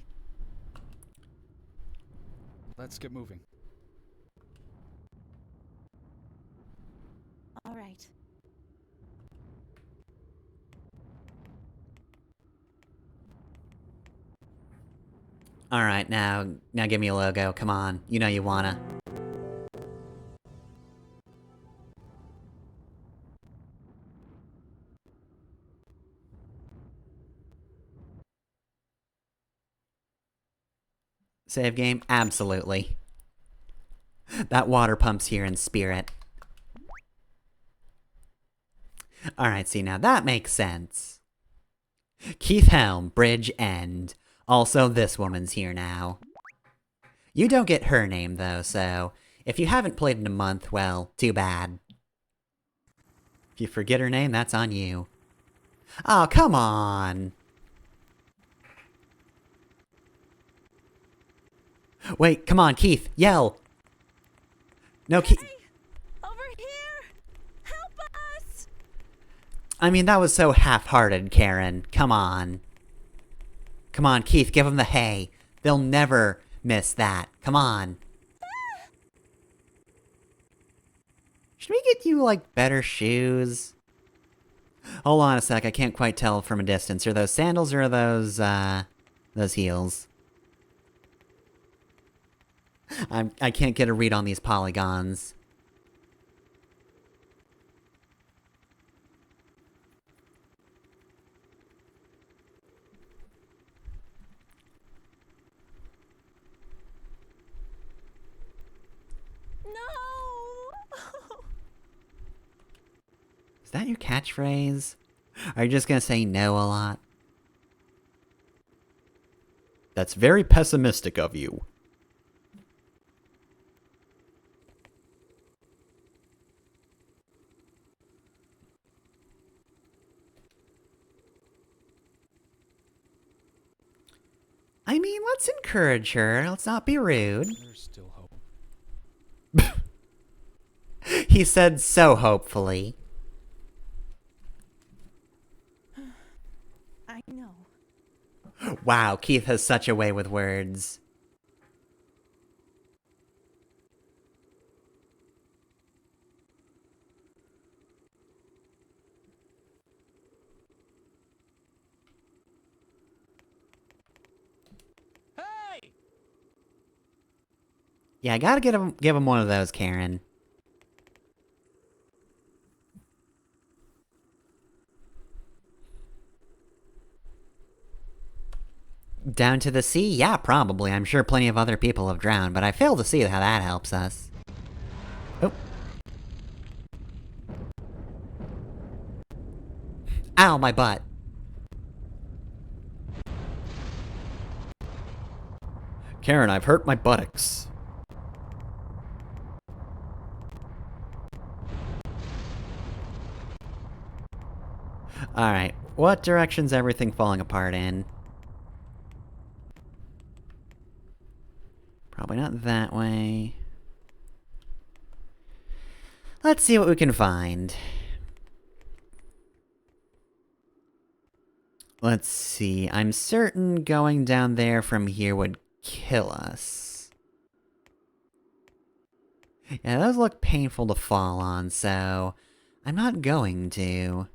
Speaker 2: Let's get moving.
Speaker 5: All right.
Speaker 1: Alright, now give me a logo. Come on. You know you wanna. Save game? Absolutely. That water pump's here in spirit. Alright, see, now that makes sense. Keith Helm, Bridge End. Also, this woman's here now. You don't get her name, though, so if you haven't played in a month, well, too bad. If you forget her name, that's on you. Oh, come on! Wait, come on, Keith, yell! No, Keith.
Speaker 5: Hey! Over here! Help us!
Speaker 1: I mean, that was so half-hearted, Karen. Come on. Come on, Keith, give them the hay. They'll never miss that. Come on. Should we get you, like, better shoes? Hold on a sec, I can't quite tell from a distance. Are those sandals or are those heels? I can't get a read on these polygons.
Speaker 5: No!
Speaker 1: Is that your catchphrase? Are you just gonna say no a lot? That's very pessimistic of you. I mean, let's encourage her. Let's not be rude.
Speaker 2: There's still hope.
Speaker 1: He said so hopefully.
Speaker 5: I know.
Speaker 1: Wow, Keith has such a way with words.
Speaker 4: Hey!
Speaker 1: Yeah, I gotta give him one of those, Karen. Down to the sea? Yeah, probably. I'm sure plenty of other people have drowned, but I fail to see how that helps us. Oh. Ow, my butt. Karen, I've hurt my buttocks. Alright, what direction's everything falling apart in? Probably not that way. Let's see what we can find. Let's see, I'm certain going down there from here would kill us. Yeah, those look painful to fall on, so I'm not going to.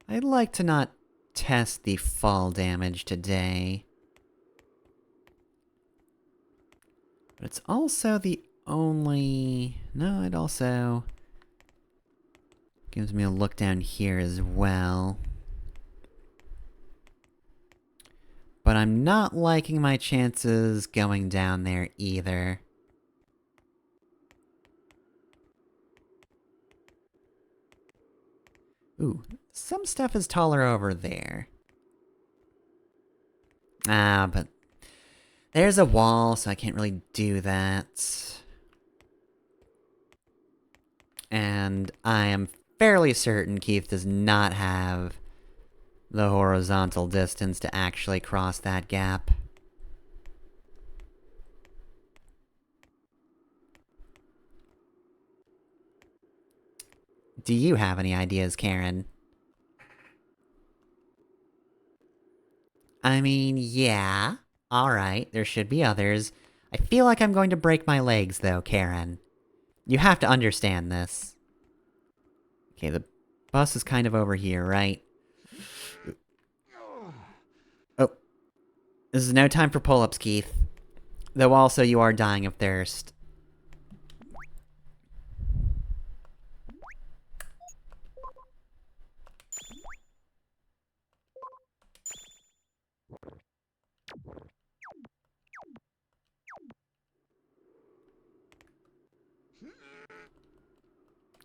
Speaker 1: I'd like to not test the fall damage today. But it's also the only... No, it also gives me a look down here as well. But I'm not liking my chances going down there either. Ooh, some stuff is taller over there. Ah, but there's a wall, so I can't really do that. And I am fairly certain Keith does not have the horizontal distance to actually cross that gap. Do you have any ideas, Karen? I mean, yeah. Alright, there should be others. I feel like I'm going to break my legs, though, Karen. You have to understand this. Okay, the bus is kind of over here, right? Oh. This is no time for pull-ups, Keith. Though also you are dying of thirst.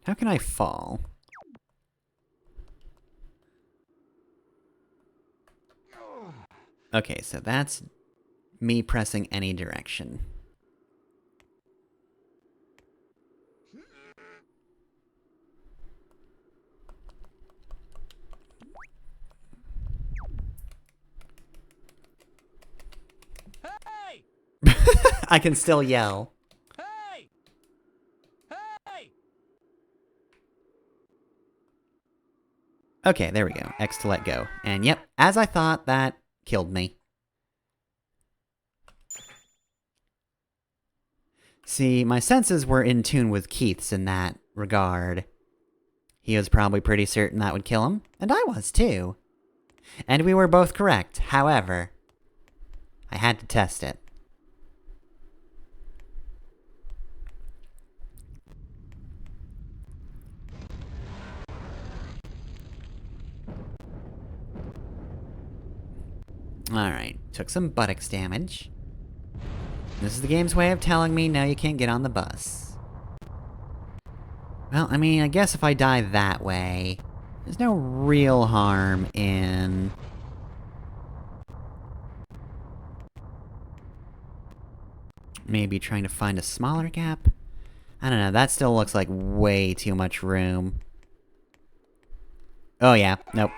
Speaker 1: How can I fall? Okay, so that's me pressing any direction.
Speaker 4: Hey!
Speaker 1: I can still yell.
Speaker 4: Hey! Hey!
Speaker 1: Okay, there we go. X to let go. And yep, as I thought, that killed me. See, my senses were in tune with Keith's in that regard. He was probably pretty certain that would kill him, and I was too. And we were both correct, however, I had to test it. Alright, took some buttocks damage. This is the game's way of telling me, no, you can't get on the bus. Well, I mean, I guess if I die that way, there's no real harm in... maybe trying to find a smaller gap? I don't know, that still looks like way too much room. Oh yeah, nope.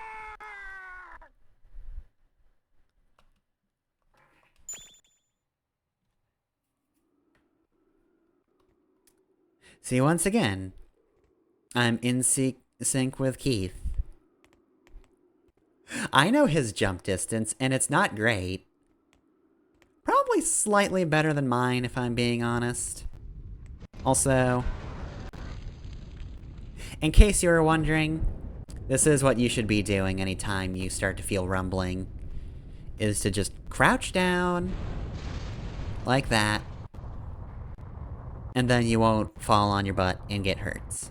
Speaker 1: See, once again, I'm in sync with Keith. I know his jump distance, and it's not great. Probably slightly better than mine, if I'm being honest. Also, in case you were wondering, this is what you should be doing anytime you start to feel rumbling. Is to just crouch down, like that, and then you won't fall on your butt and get hurt.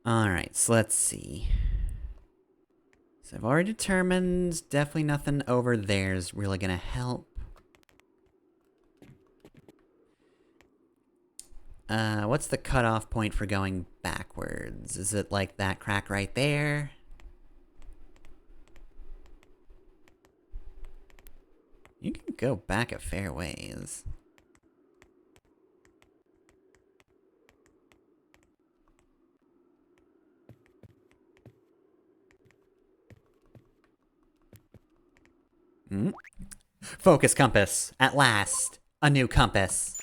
Speaker 1: Alright, so let's see. So I've already determined definitely nothing over there is really gonna help. What's the cutoff point for going backwards? Is it like that crack right there? You can go back a fair ways. Focus compass! At last! A new compass!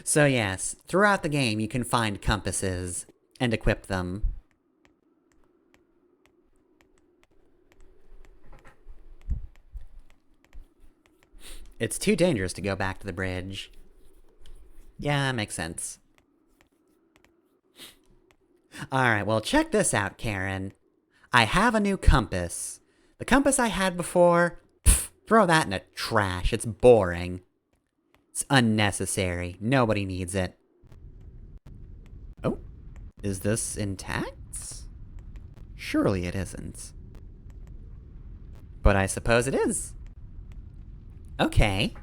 Speaker 1: So yes, throughout the game you can find compasses and equip them. It's too dangerous to go back to the bridge. Yeah, that makes sense. Alright, well check this out, Karen. I have a new compass. The compass I had before, throw that in the trash. It's boring. It's unnecessary. Nobody needs it. Oh, is this intact? Surely it isn't. But I suppose it is. Okay.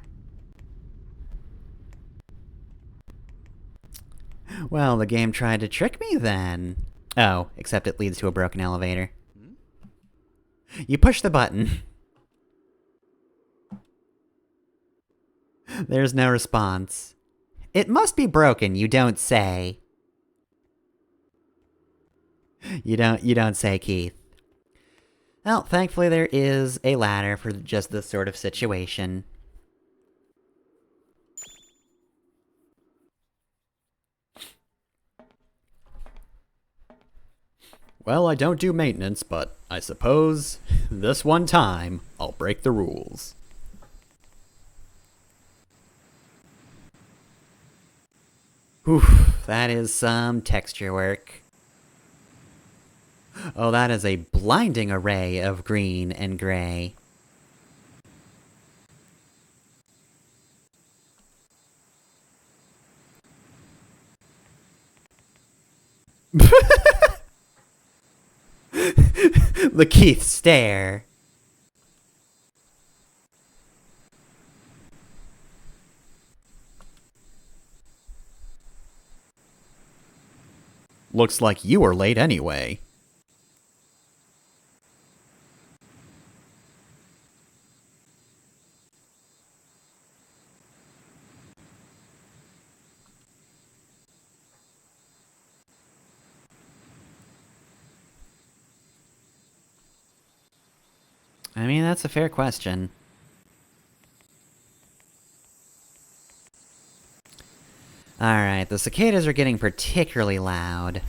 Speaker 1: Well, the game tried to trick me then. Oh, except it leads to a broken elevator. You push the button. There's no response. It must be broken, you don't say. You don't say, Keith. Well, thankfully there is a ladder for just this sort of situation. Well, I don't do maintenance, but I suppose this one time I'll break the rules. Oof, that is some texture work. Oh, that is a blinding array of green and gray. The Keith stare. Looks like you were late anyway. I mean, that's a fair question. Alright, the cicadas are getting particularly loud.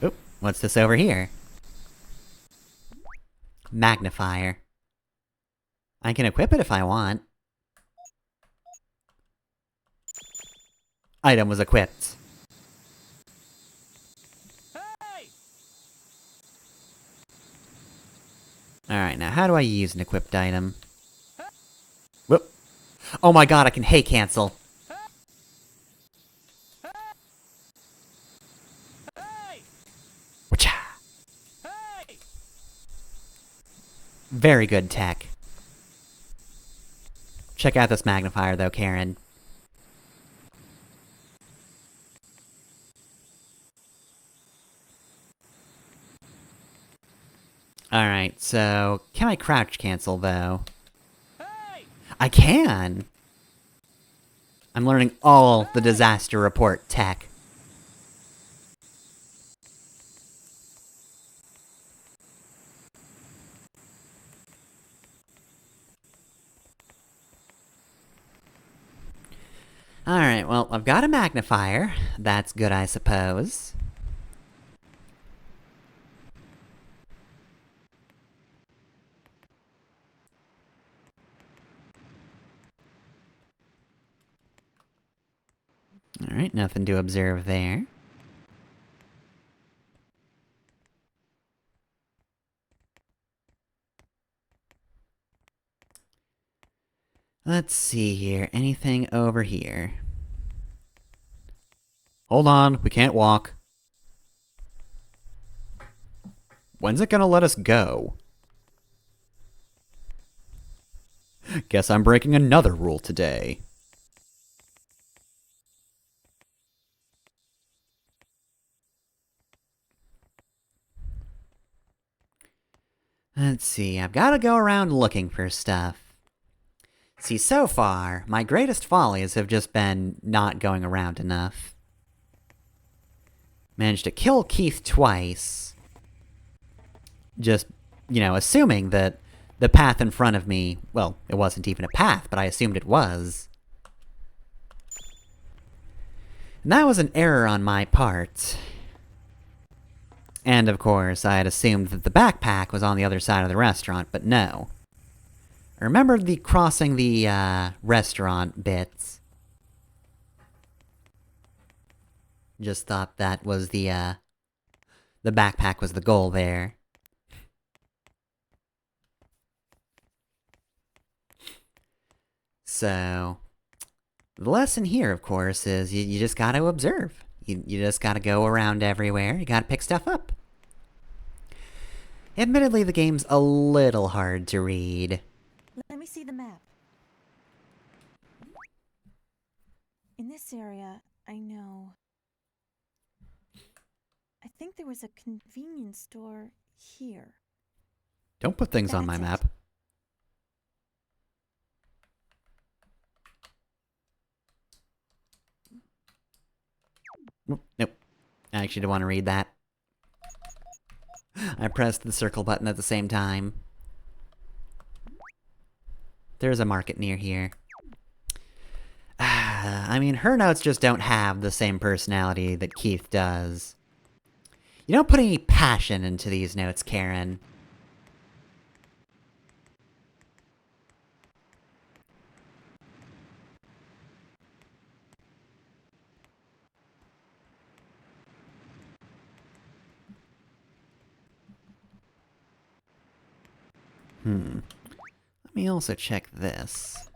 Speaker 1: Oop, what's this over here? Magnifier. I can equip it if I want. Item was equipped.
Speaker 4: Hey!
Speaker 1: Alright, now how do I use an equipped item? Whoop. Oh my god, I can hay cancel.
Speaker 4: Hey!
Speaker 1: Whatcha?
Speaker 4: Hey!
Speaker 1: Very good tech. Check out this magnifier though, Karen. Alright, so can I crouch cancel though?
Speaker 4: Hey!
Speaker 1: I can! I'm learning all the disaster report tech. Alright, well, I've got a magnifier. That's good, I suppose. Alright, nothing to observe there. Let's see here. Anything over here? Hold on, we can't walk. When's it gonna let us go? Guess I'm breaking another rule today. Let's see, I've gotta go around looking for stuff. See, so far, my greatest follies have just been not going around enough. Managed to kill Keith twice. Just, you know, assuming that the path in front of me, well, it wasn't even a path, but I assumed it was. And that was an error on my part. And of course, I had assumed that the backpack was on the other side of the restaurant, but no. I remembered the crossing the, restaurant bits. Just thought that was the backpack was the goal there. So, the lesson here, of course, is you just gotta observe. You just gotta go around everywhere, you gotta pick stuff up. Admittedly, the game's a little hard to read.
Speaker 5: Let me see the map. In this area, I know. I think there was a convenience store here.
Speaker 1: Don't put things on my
Speaker 5: That's it.
Speaker 1: map. Nope. I actually don't want to read that. I pressed the circle button at the same time. There's a market near here. I mean, her notes just don't have the same personality that Keith does. You don't put any passion into these notes, Karen. Let me also check this.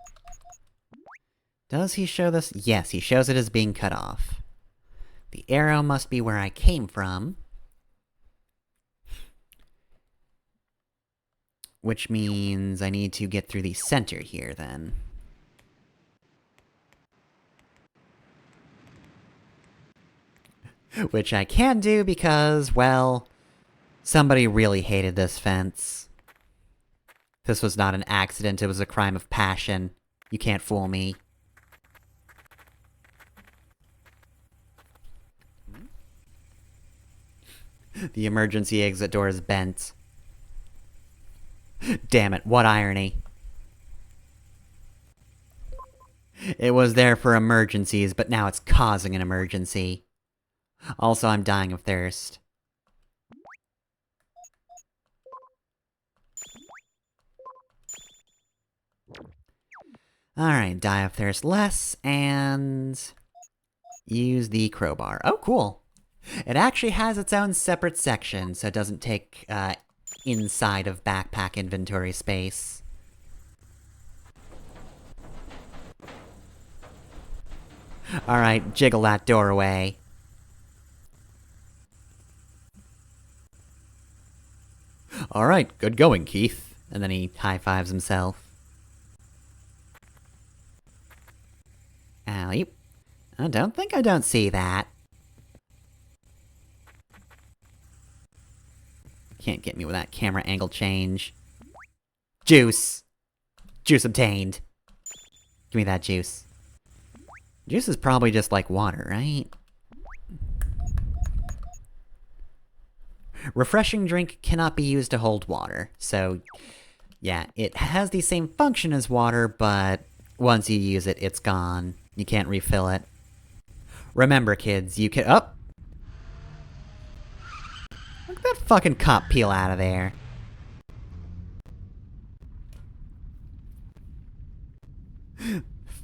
Speaker 1: Does he show this? Yes, he shows it as being cut off. The arrow must be where I came from. Which means I need to get through the center here, then. Which I can do because, well, somebody really hated this fence. This was not an accident, it was a crime of passion. You can't fool me. The emergency exit door is bent. Damn it, what irony. It was there for emergencies, but now it's causing an emergency. Also, I'm dying of thirst. Alright, die of thirst less, and use the crowbar. Oh, cool. It actually has its own separate section, so it doesn't take, inside of backpack inventory space. Alright, jiggle that door away. Alright, good going, Keith. And then he high-fives himself. Alley. I don't think I don't see that. Can't get me with that camera angle change. Juice! Juice obtained. Give me that juice. Juice is probably just like water, right? Refreshing drink cannot be used to hold water, so yeah, it has the same function as water, but once you use it, it's gone. You can't refill it. Remember, kids, you can... Oh! Look at that fucking cop peel out of there.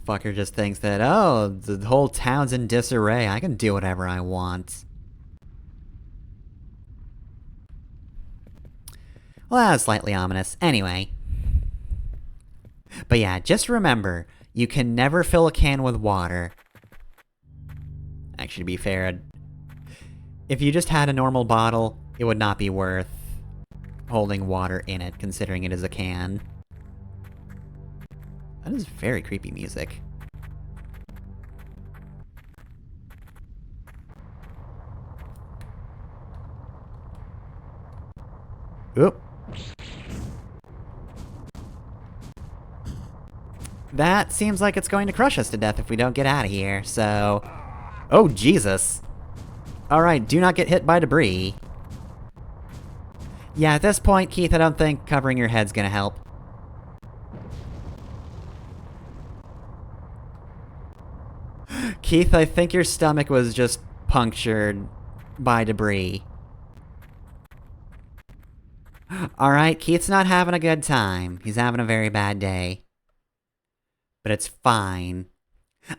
Speaker 1: Fucker just thinks that, oh, the whole town's in disarray. I can do whatever I want. Well, that was slightly ominous. Anyway. But yeah, just remember, you can never fill a can with water. Actually, to be fair, if you just had a normal bottle, it would not be worth holding water in it, considering it is a can. That is very creepy music. Oop. That seems like it's going to crush us to death if we don't get out of here, so... Oh, Jesus. Alright, do not get hit by debris. Yeah, at this point, Keith, I don't think covering your head's gonna help. Keith, I think your stomach was just punctured by debris. Alright, Keith's not having a good time. He's having a very bad day. But it's fine.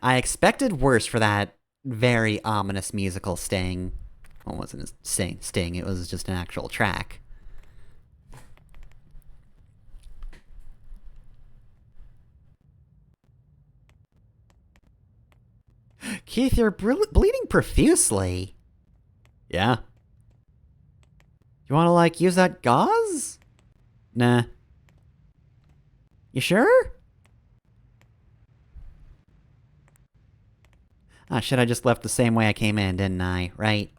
Speaker 1: I expected worse for that very ominous musical sting. Well, it wasn't a sting, it was just an actual track. Keith, you're bleeding profusely. Yeah? You wanna, like, use that gauze? Nah. You sure? Ah, shit, I just left the same way I came in, didn't I? Right?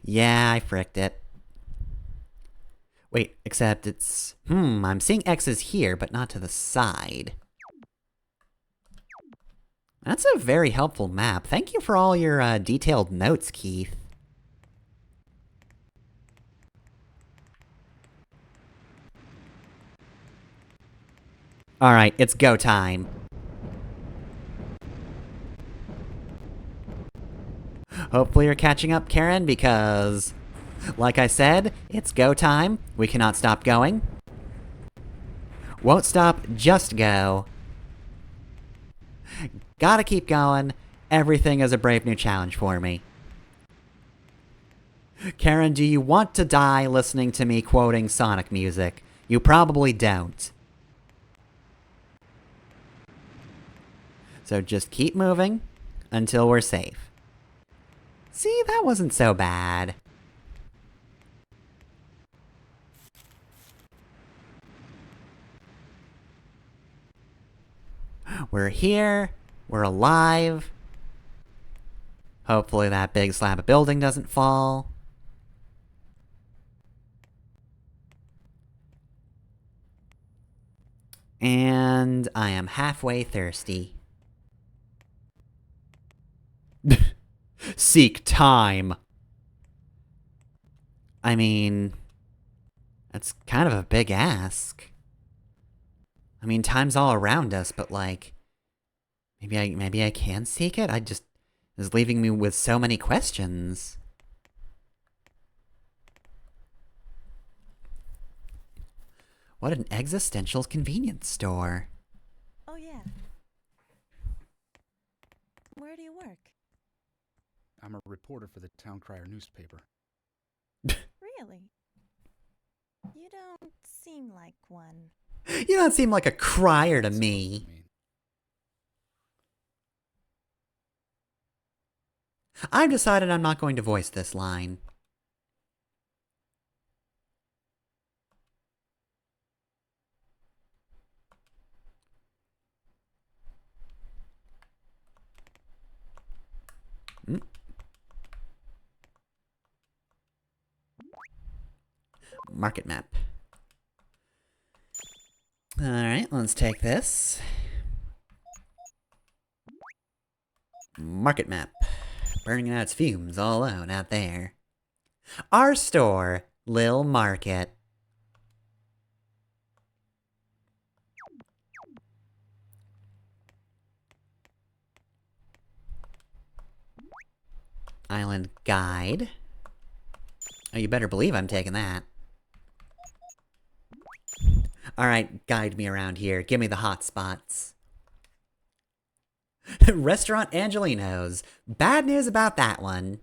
Speaker 1: Yeah, I fricked it. Wait, except it's... I'm seeing X's here, but not to the side. That's a very helpful map. Thank you for all your, detailed notes, Keith. Alright, it's go time. Hopefully you're catching up, Karen, because... like I said, it's go time. We cannot stop going. Won't stop, just go. Gotta keep going. Everything is a brave new challenge for me. Karen, do you want to die listening to me quoting Sonic music? You probably don't. So just keep moving until we're safe. See, that wasn't so bad. We're here. We're alive. Hopefully that big slab of building doesn't fall. And I am halfway thirsty. Seek time. I mean, that's kind of a big ask. I mean, time's all around us, but like, maybe I can seek it? Is leaving me with so many questions. What an existential convenience store.
Speaker 5: Oh, yeah. Where do you work?
Speaker 2: I'm a reporter for the Town Crier newspaper.
Speaker 5: Really? You don't seem like one.
Speaker 1: You don't seem like a crier to me. I've decided I'm not going to voice this line. Market map. Alright, let's take this. Market map. Burning out its fumes all alone out there. Our store, Lil Market. Island guide. Oh, you better believe I'm taking that. Alright, guide me around here. Give me the hot spots. Restaurant Angelino's. Bad news about that one.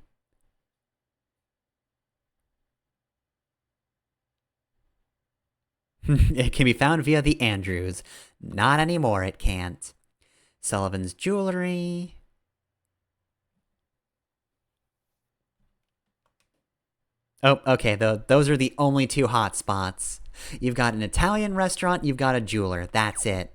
Speaker 1: It can be found via the Andrews. Not anymore, it can't. Sullivan's Jewelry. Oh, okay, those are the only two hot spots. You've got an Italian restaurant, you've got a jeweler. That's it.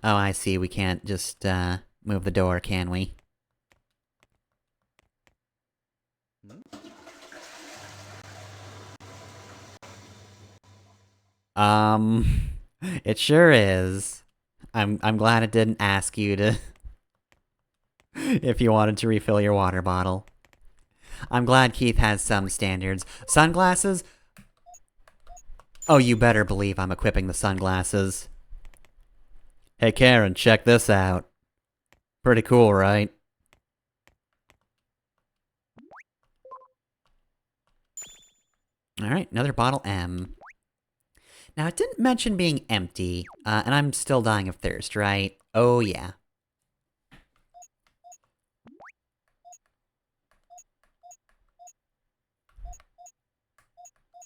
Speaker 1: Oh, I see. We can't just, move the door, can we? It sure is. I'm glad it didn't ask you to if you wanted to refill your water bottle. I'm glad Keith has some standards. Sunglasses? Oh, you better believe I'm equipping the sunglasses. Hey Karen, check this out. Pretty cool, right? Alright, another bottle M. Now, it didn't mention being empty, and I'm still dying of thirst, right? Oh, yeah.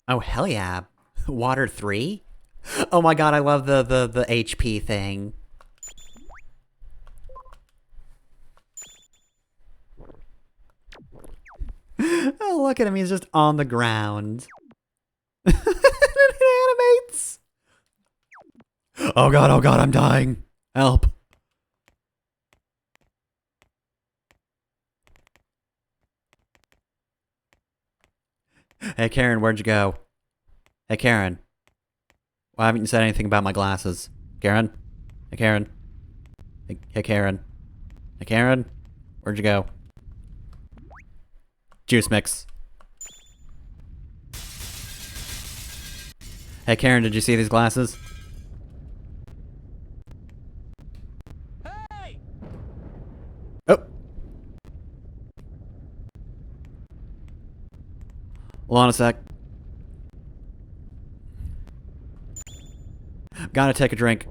Speaker 1: Oh, hell yeah. Water 3? Oh my god, I love the HP thing. Oh, look at him, he's just on the ground. It animates! Oh god, I'm dying. Help. Hey Karen, where'd you go? Hey Karen. Why haven't you said anything about my glasses? Karen? Hey Karen? Hey Karen? Hey Karen? Where'd you go? Juice mix. Hey Karen, did you see these glasses?
Speaker 4: Hey!
Speaker 1: Oh! Hold on a sec. Gotta take a drink.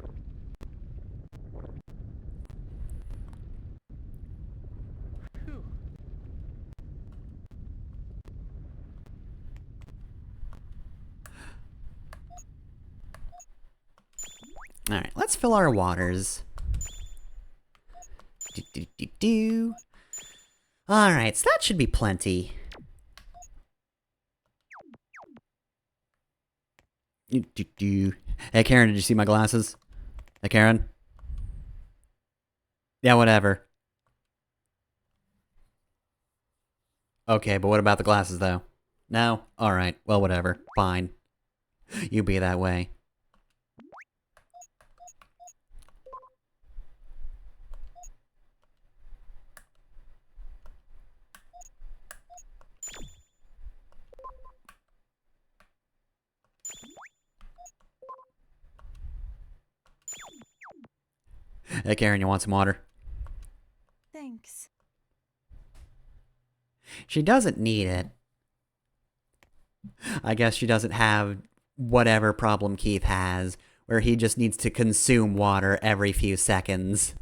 Speaker 1: Alright, let's fill our waters. Alright, so that should be plenty. Hey Karen, did you see my glasses? Hey Karen? Yeah, whatever. Okay, but what about the glasses though? No? Alright, well whatever. Fine. You be that way. Hey Karen, you want some water?
Speaker 5: Thanks.
Speaker 1: She doesn't need it. I guess she doesn't have whatever problem Keith has, where he just needs to consume water every few seconds.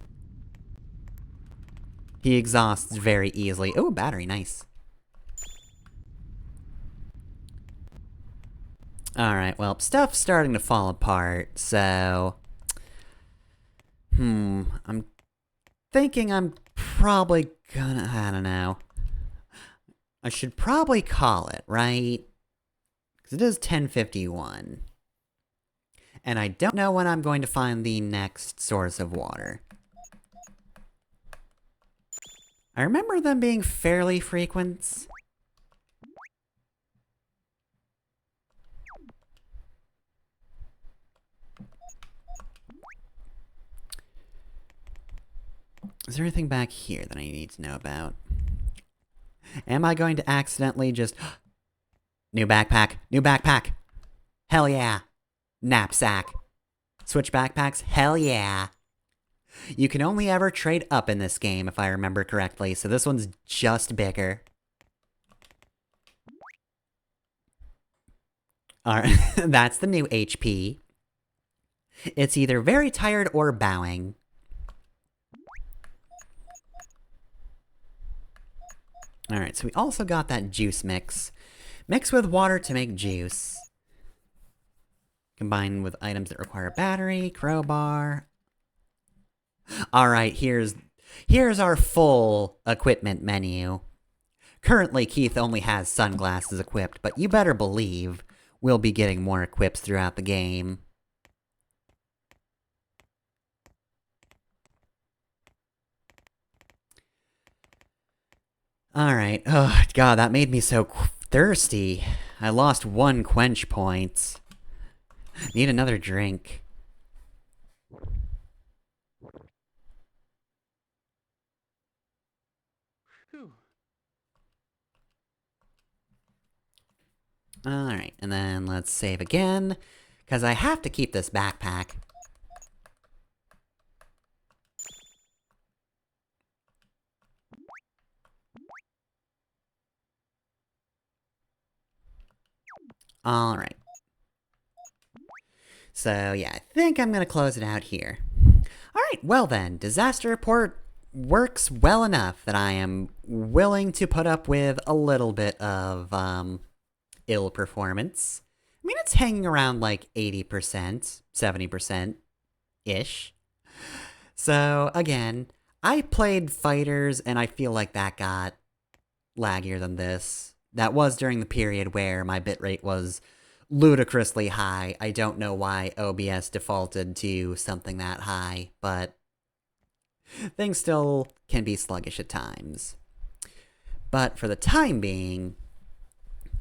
Speaker 1: He exhausts very easily. Oh, battery, nice. Alright, well, stuff's starting to fall apart, so... I'm thinking I'm probably gonna... I don't know. I should probably call it, right? Because it is 10:51. And I don't know when I'm going to find the next source of water. I remember them being fairly frequent. Is there anything back here that I need to know about? Am I going to accidentally just... New backpack! New backpack! Hell yeah! knapsack. Switch backpacks? Hell yeah. You can only ever trade up in this game, if I remember correctly, so this one's just bigger. Alright, that's the new HP. It's either very tired or bowing. Alright, so we also got that juice mix. Mix with water to make juice. Combine with items that require battery, crowbar. Alright, here's our full equipment menu. Currently, Keith only has sunglasses equipped, but you better believe we'll be getting more equips throughout the game. Alright, oh god, that made me so thirsty. I lost 1 quench point. Need another drink. Alright, and then let's save again, because I have to keep this backpack. Alright. So yeah, I think I'm gonna close it out here. Alright, well then, Disaster Report works well enough that I am willing to put up with a little bit of, ill performance. I mean, it's hanging around like 80%, 70%-ish. So, again, I played Fighters, and I feel like that got laggier than this. That was during the period where my bitrate was ludicrously high. I don't know why OBS defaulted to something that high, but things still can be sluggish at times. But for the time being,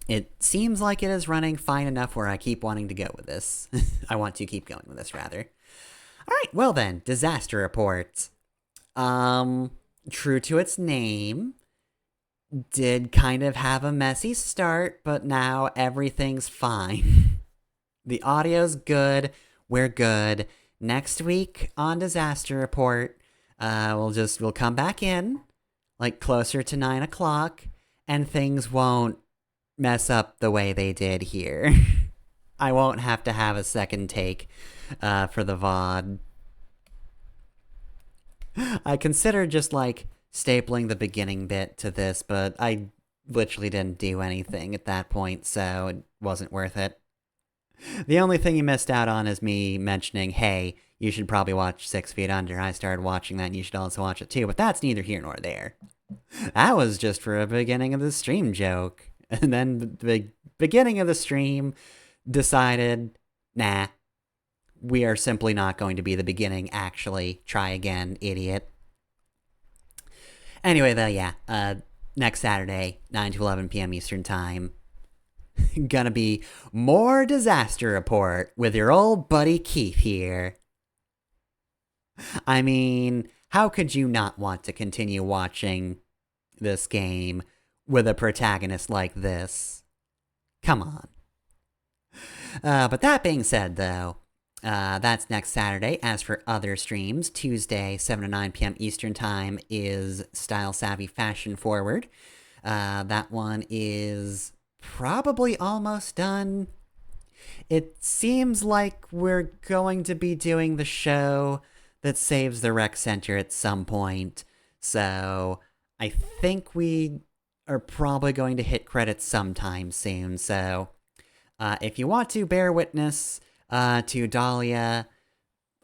Speaker 1: it seems like it is running fine enough where I keep wanting to go with this. I want to keep going with this, rather. Alright, well then, Disaster Report. True to its name, did kind of have a messy start, but now everything's fine. The audio's good, we're good. Next week on Disaster Report, we'll come back in, like closer to 9 o'clock, and things won't mess up the way they did here. I won't have to have a second take for the VOD. I considered just like stapling the beginning bit to this, but I literally didn't do anything at that point, so it wasn't worth it. The only thing you missed out on is me mentioning, hey, you should probably watch 6 Feet Under. I started watching that and you should also watch it too, but that's neither here nor there. That was just for a beginning of the stream joke. And then the beginning of the stream decided, nah, we are simply not going to be the beginning, actually. Try again, idiot. Anyway, though, yeah, next Saturday, 9 to 11 p.m. Eastern Time, gonna be more Disaster Report with your old buddy Keith here. I mean, how could you not want to continue watching this game with a protagonist like this? Come on. But that being said, though, that's next Saturday. As for other streams, Tuesday, 7 to 9 p.m. Eastern Time is Style Savvy Fashion Forward. That one is probably almost done. It seems like we're going to be doing the show that saves the rec center at some point. So I think we are probably going to hit credits sometime soon. So if you want to bear witness to Dahlia,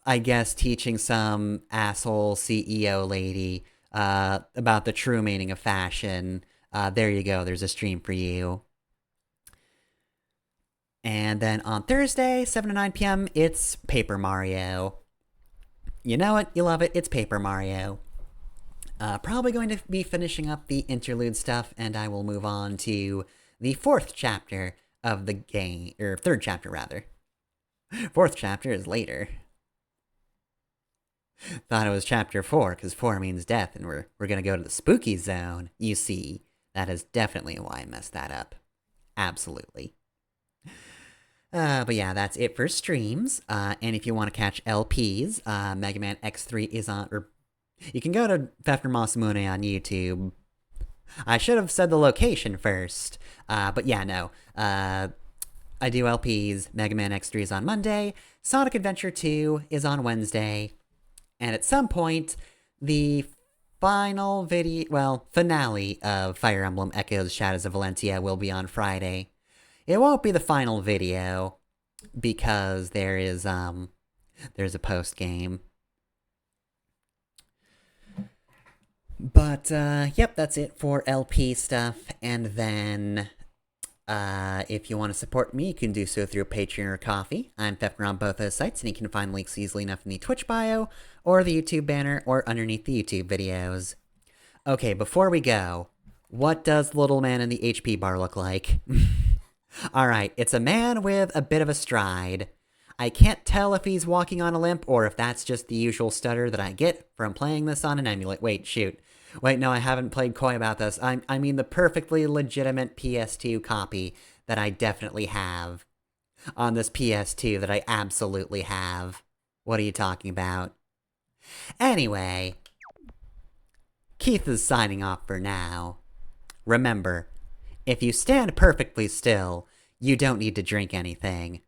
Speaker 1: I guess, teaching some asshole CEO lady about the true meaning of fashion, there you go. There's a stream for you. And then on Thursday, 7 to 9 p.m., it's Paper Mario. You know it, you love it, it's Paper Mario. Probably going to be finishing up the interlude stuff, and I will move on to the 4th chapter of the game, or 3rd chapter, rather. 4th chapter is later. Thought it was chapter 4, because 4 means death, and we're gonna go to the spooky zone. You see, that is definitely why I messed that up. Absolutely. But yeah, that's it for streams. And if you want to catch LPs, Mega Man X3 is on, or you can go to Fefner Masamune on YouTube. I should have said the location first. But yeah, no. I do LPs. Mega Man X3 is on Monday. Sonic Adventure 2 is on Wednesday. And at some point, the finale of Fire Emblem Echoes Shadows of Valentia will be on Friday. It won't be the final video, because there's a post-game. But, yep, that's it for LP stuff. And then, if you want to support me, you can do so through Patreon or Ko-fi. I'm Fefner on both those sites, and you can find links easily enough in the Twitch bio, or the YouTube banner, or underneath the YouTube videos. Okay, before we go, what does the little man in the HP bar look like? Alright, it's a man with a bit of a stride. I can't tell if he's walking on a limp, or if that's just the usual stutter that I get from playing this on an emulator. Wait, no, I haven't played coy about this. I mean the perfectly legitimate PS2 copy that I definitely have. On this PS2 that I absolutely have. What are you talking about? Anyway, Keith is signing off for now. Remember, if you stand perfectly still, you don't need to drink anything.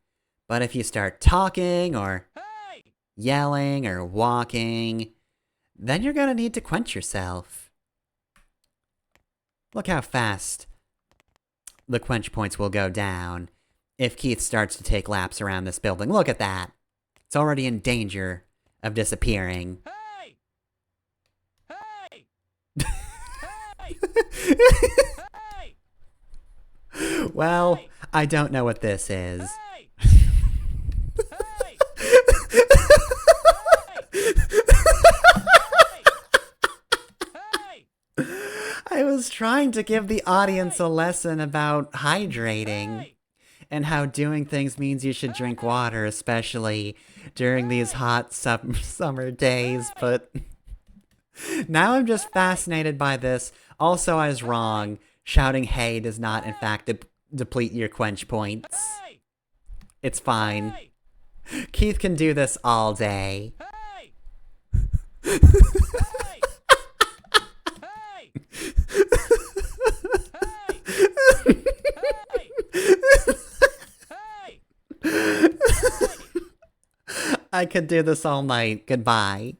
Speaker 1: But if you start talking, or
Speaker 4: Hey!
Speaker 1: yelling, or walking, then you're gonna need to quench yourself. Look how fast the quench points will go down if Keith starts to take laps around this building. Look at that. It's already in danger of disappearing.
Speaker 4: Hey! Hey! Hey! Hey!
Speaker 1: Well, I don't know what this is.
Speaker 4: Hey! Hey! Hey!
Speaker 1: I was trying to give the audience a lesson about hydrating.
Speaker 4: Hey!
Speaker 1: And how doing things means you should drink water, especially during these hot summer days, but now I'm just fascinated by this. Also, I was wrong. Shouting hey does not, in fact, deplete your quench points.
Speaker 4: Hey!
Speaker 1: It's fine.
Speaker 4: Hey!
Speaker 1: Keith can do this all day.
Speaker 4: Hey! Hey! Hey! Hey!
Speaker 1: I could do this all night. Goodbye.